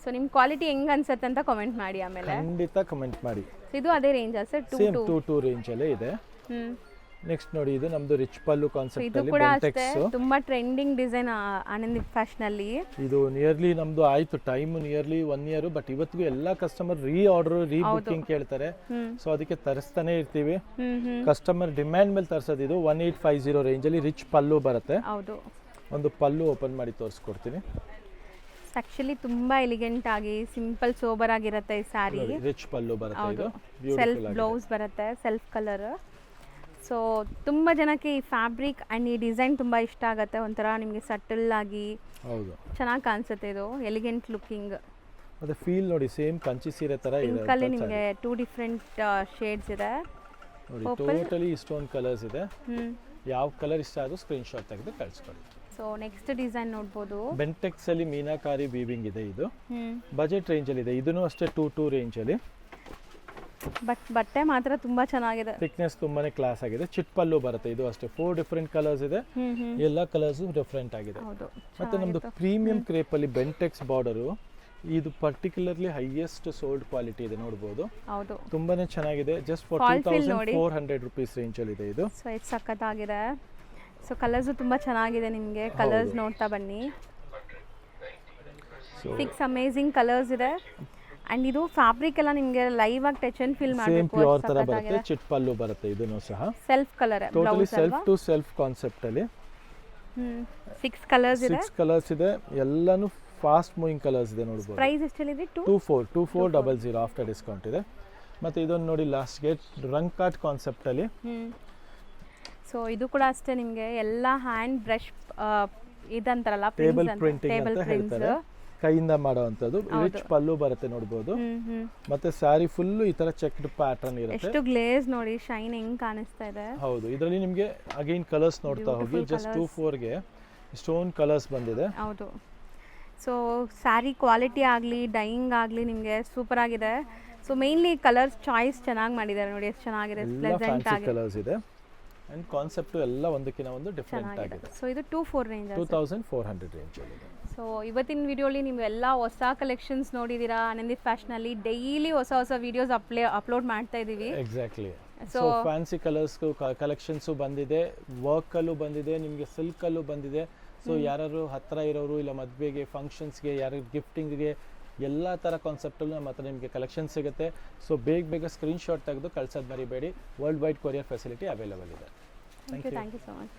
ಸೊ ನಿಮ್ಮ ಕ್ವಾಲಿಟಿ ಹೆಂಗೆ ಅನ್ಸುತ್ತೆ ಅಂತ ಕಮೆಂಟ್ ಮಾಡಿ. ಆಮೇಲೆ ಖಂಡಿತ ಕಮೆಂಟ್ ಮಾಡಿ. ಇದು ಅದೇ ರೇಂಜಾ ಸರ್? 2 ರೇಂಜ್ ಅಲ್ಲೇ ಇದೆ. ನೆಕ್ಸ್ಟ್ ನೋಡಿ, ಇದು ನಮ್ದು ರಿಚ್ ಪಲ್ಲು ಕಾನ್ಸೆಪ್ಟ್ ಇದು ಅಲ್ಲಿ ಕೂಡ ಅಷ್ಟೇ ತುಂಬಾ ಟ್ರೆಂಡಿಂಗ್ ಡಿಸೈನ್ ಆನಂದಿ ಫ್ಯಾಷನ್ ಅಲ್ಲಿ. ಇದು ನಿಯರ್ಲಿ ನಮ್ದು ಆಯ್ತು ಟೈಮ್ ನಿಯರ್ಲಿ 1 ಇಯರ್, ಬಟ್ ಇವತ್ತಿಗೂ ಎಲ್ಲಾ ಕಸ್ಟಮರ್ ರೀ ಆರ್ಡರ್, ರೀ ಬುಕಿಂಗ್ ಕೇಳ್ತಾರೆ. ಸೊ ಅದಕ್ಕೆ ತರಿಸ್ತಾನೆ ಇರ್ತೀವಿ. ಕಸ್ಟಮರ್ ಡಿಮ್ಯಾಂಡ್ ಮೇಲೆ ತರಿಸೋದು. ಇದು 1850 ರೇಂಜ್ ಅಲ್ಲಿ ರಿಚ್ ಪಲ್ಲು ಬರುತ್ತೆ. ಹೌದು, ಒಂದು ಪಲ್ಲು ಓಪನ್ ಮಾಡಿ ತೋರಿಸ್ಕೊಡ್ತೀನಿ. ಆಕ್ಚುಲಿ ತುಂಬಾ ಎಲಿಗೆಂಟ್ ಆಗಿ ಸಿಂಪಲ್ ಸೋಬರ್ ಆಗಿರುತ್ತೆ ಈ ಸಾರಿ. ರಿಚ್ ಪಲ್ಲು ಬರುತ್ತೆ. ಇದು ಸೆಲ್ಫ್ ಬ್ಲೌಸ್ ಬರುತ್ತೆ, ಸೆಲ್ಫ್ ಕಲರ್. ಸೊ ತುಂಬ ಜನಕ್ಕೆ ಈ ಫ್ಯಾಬ್ರಿಕ್ ಆ್ಯಂಡ್ ಈ ಡಿಸೈನ್ ತುಂಬ ಇಷ್ಟ ಆಗುತ್ತೆ. ಒಂಥರ ನಿಮಗೆ ಸಟಲ್ ಆಗಿ ಹೌದು ಚೆನ್ನಾಗಿ ಕಾಣಿಸುತ್ತೆ. ಇದು ಎಲಿಗೆಂಟ್ ಲುಕಿಂಗ್. ಮತ್ತೆ ಫೀಲ್ ನೋಡಿ, ಸೇಮ್ ಕಂಚಿ ಸೀರೆ ತರ ಇದೆ. ಪಿಂಕ್ ಅಲ್ಲಿ ನಿಮಗೆ 2 ಡಿಫರೆಂಟ್ ಶೇಡ್ಸ್ ಇದೆ. ನೋಡಿ, ಟೋಟಲಿ ಇಷ್ಟೊಂದು ಕಲರ್ಸ್ ಇದೆ. ಯಾವ ಕಲರ್ ಇಷ್ಟ ಆದ್ರೂ ಸ್ಕ್ರೀನ್ ಶಾಟ್ ತೆಗೆದು ಕಳಿಸ್ಕೊಳ್ಳಿ. ಸೊ ನೆಕ್ಸ್ಟ್ ಡಿಸೈನ್ ನೋಡ್ಬೋದು. ಬೆಂಟೆಕ್ಸ್ ಅಲ್ಲಿ ಮೀನಾಕಾರಿ ವೀವಿಂಗ್ ಇದೆ. ಇದು ಬಜೆಟ್ ರೇಂಜ್ ಅಲ್ಲಿ ಇದೆ. ಇದನ್ನು ಅಷ್ಟೇ 2 ರೇಂಜ್ ಅಲ್ಲಿ. ಬಟ್ ಬಟ್ಟೆ ಮಾತ್ರ ತುಂಬಾ ಚೆನ್ನಾಗಿದೆ. ಥಿಕ್ನೆಸ್ ತುಂಬಾನೇ ಕ್ಲಾಸ್ ಆಗಿದೆ. ಚಿಟ್ ಪಲ್ಲು ಬರುತ್ತೆ. ಇದು ಅಷ್ಟೇ 4 ಡಿಫರೆಂಟ್ ಕಲರ್ಸ್ ಇದೆ. ಎಲ್ಲ ಕಲರ್ಸ್ ಡಿಫರೆಂಟ್ ಆಗಿದೆ. ಮತ್ತೆ ನಮ್ದು ಪ್ರೀಮಿಯಂ ಕ್ರೇಪ್ ಅಲ್ಲಿ ಬೆಂಟೆಕ್ಸ್ ಬಾರ್ಡರ್, ಇದು ಪರ್ಟಿಕ್ಯುಲರ್ಲಿ ಹೈಯೆಸ್ಟ್ ಸೋಲ್ಡ್ ಕ್ವಾಲಿಟಿ ಇದೆ ನೋಡಬಹುದು. ಹೌದು, ತುಂಬಾನೇ ಚೆನ್ನಾಗಿದೆ. ಜಸ್ಟ್ ಫಾರ್ 2400 ರೂಪೀಸ್ ರೇಂಜ್ ಅಲ್ಲಿ ಇದೆ ಇದು. ಸೊ ಇದು ಸಖತ್ತಾಗಿದೆ. ಸೊ ಕಲರ್ಸ್ ತುಂಬಾ ಚೆನ್ನಾಗಿದೆ. ನಿಮಗೆ ಕಲರ್ಸ್ ನೋಡ್ತಾ ಬನ್ನಿ. 6 ಅಮೇಜಿಂಗ್ ಕಲರ್ಸ್ ಇದೆ. ಅಂಡ್ ಇದು ಫ್ಯಾಬ್ರಿಕ್ ಎಲ್ಲ ನಿಮಗೆ ಲೈವ್ ಆಗಿ ಟಚ್ ಅಂಡ್ ಫೀಲ್ ಮಾಡಬೇಕು. ಸೇಮ್ ಪ್ಯೂರ್ ತರ ಬರುತ್ತೆ. ಚಿಟ್ ಪಲ್ಲು ಬರುತ್ತೆ. ಇದನ್ನು ಸಹ self colour, totally self to self concept ಅಲ್ಲಿ 6 ಕಲರ್ಸ್ ಇದೆ. 6 ಕಲರ್ಸ್ ಇದೆ. ಎಲ್ಲಾನು ಫಾಸ್ಟ್ ಮೂವಿಂಗ್ ಕಲರ್ಸ್ ಇದೆ ನೋಡಬಹುದು. ಪ್ರೈಸ್ ಎಷ್ಟಿದೆ? 2400 ಆಫ್ಟರ್ ಡಿಸ್ಕೌಂಟ್ ಇದೆ. ಮತ್ತೆ ಇದೊಂದು ನೋಡಿ, ಲಾಸ್ಟ್ ಗೆ ರಂಗ್ ಕಾರ್ಟ್ ಕಾನ್ಸೆಪ್ಟ್ ಅಲ್ಲಿ. ಸೊ ಇದು ಕೂಡ ಅಷ್ಟೇ ನಿಮಗೆ ಎಲ್ಲ ಹ್ಯಾಂಡ್ ಬ್ರಷ್ ಇದಂತಾರಲ್ಲ, ಟೇಬಲ್ ಪ್ರಿಂಟಿಂಗ್ ಅಂತ ಹೇಳ್ತಾರೆ, ಕೈಯಿಂದ ಮಾಡುವಂತದ್ದು. ರಿಚ್ ಪಲ್ಲು ಬರುತ್ತೆ ನೋಡಬಹುದು. ಮತ್ತೆ ಸ್ಯಾರಿ ಫುಲ್ ಈ ತರ ಚೆಕ್ಡ್ ಪ್ಯಾಟರ್ನ್ ಇರುತ್ತೆ. ಎಷ್ಟು ಗ್ಲೇಸ್ ನೋಡಿ, ಶೈನ್ ಹೆಂಗ್ ಕಾಣಿಸ್ತಾ ಇದೆ. ಹೌದು, ಇದರಲ್ಲಿ ನಿಮಗೆ ಅಗೈನ್ ಕಲರ್ಸ್ ನೋಡ್ತಾ ಹೋಗಿ. ಜಸ್ಟ್ 24 ಗೆ ಇಷ್ಟೊಂದು ಕಲರ್ಸ್ ಬಂದಿದೆ. ಹೌದು, ಸೊ ಸ್ಯಾರಿ ಕ್ವಾಲಿಟಿ ಆಗಲಿ, ಡೈಯಿಂಗ್ ಆಗಲಿ ನಿಮಗೆ ಸೂಪರ್ ಆಗಿದೆ. ಸೊ ಮೇನ್ಲಿ ಕಲರ್ಸ್ ಚಾಯ್ಸ್ ಚೆನ್ನಾಗಿ ಮಾಡಿದ್ದಾರೆ ನೋಡಿ, ಎಷ್ಟು ಚೆನ್ನಾಗಿದೆ. ಪ್ಲೆಸೆಂಟ್ ಆಗಿ ಕಲರ್ಸ್ ಇದೆ. ಅಂಡ್ ಕಾನ್ಸೆಪ್ಟ್ ಎಲ್ಲ ಒಂದಕ್ಕಿಂತ ಒಂದು ಡಿಫರೆಂಟ್ ಆಗಿದೆ. ಸೊ ಇದು 2400 ರೇಂಜ್, 2400 ರೇಂಜ್ ಅಲ್ಲಿ ಇದೆ. ಸೊ ಇವತ್ತಿನ ವಿಡಿಯೋಲಿ ನೀವು ಎಲ್ಲ ಹೊಸ ಕಲೆಕ್ಷನ್ಸ್ ನೋಡಿದ್ದೀರಾ. ಆನಂದಿ ಫ್ಯಾಷನ್ ಅಲ್ಲಿ ಡೈಲಿ ಹೊಸ ಹೊಸ ವಿಡಿಯೋಸ್ ಅಪ್ಲೋಡ್ ಮಾಡ್ತಾ ಇದೀವಿ. Exactly. So fancy colours collections ಬಂದಿದೆ, ವರ್ಕ್ ಅಲ್ಲೂ ಬಂದಿದೆ, ನಿಮಗೆ ಸಿಲ್ಕ್ ಅಲ್ಲೂ ಬಂದಿದೆ. ಸೊ ಯಾರು ಹತ್ರ ಇರೋರು, ಇಲ್ಲ ಮದುವೆಗೆ, ಫಂಕ್ಷನ್ಸ್ಗೆ, ಯಾರು ಗಿಫ್ಟಿಂಗ್ಗೆ, ಎಲ್ಲ ಥರ ಕಾನ್ಸೆಪ್ಟಲ್ಲೂ ನಮ್ಮ ಹತ್ರ ನಿಮಗೆ ಕಲೆಕ್ಷನ್ ಸಿಗುತ್ತೆ. ಸೊ ಬೇಗ ಸ್ಕ್ರೀನ್ ಶಾಟ್ ತೆಗೆದು ಕಳ್ಸೋದು ಮರಿಬೇಡಿ. World wide courier facility available ಇದೆ. Thank you so much.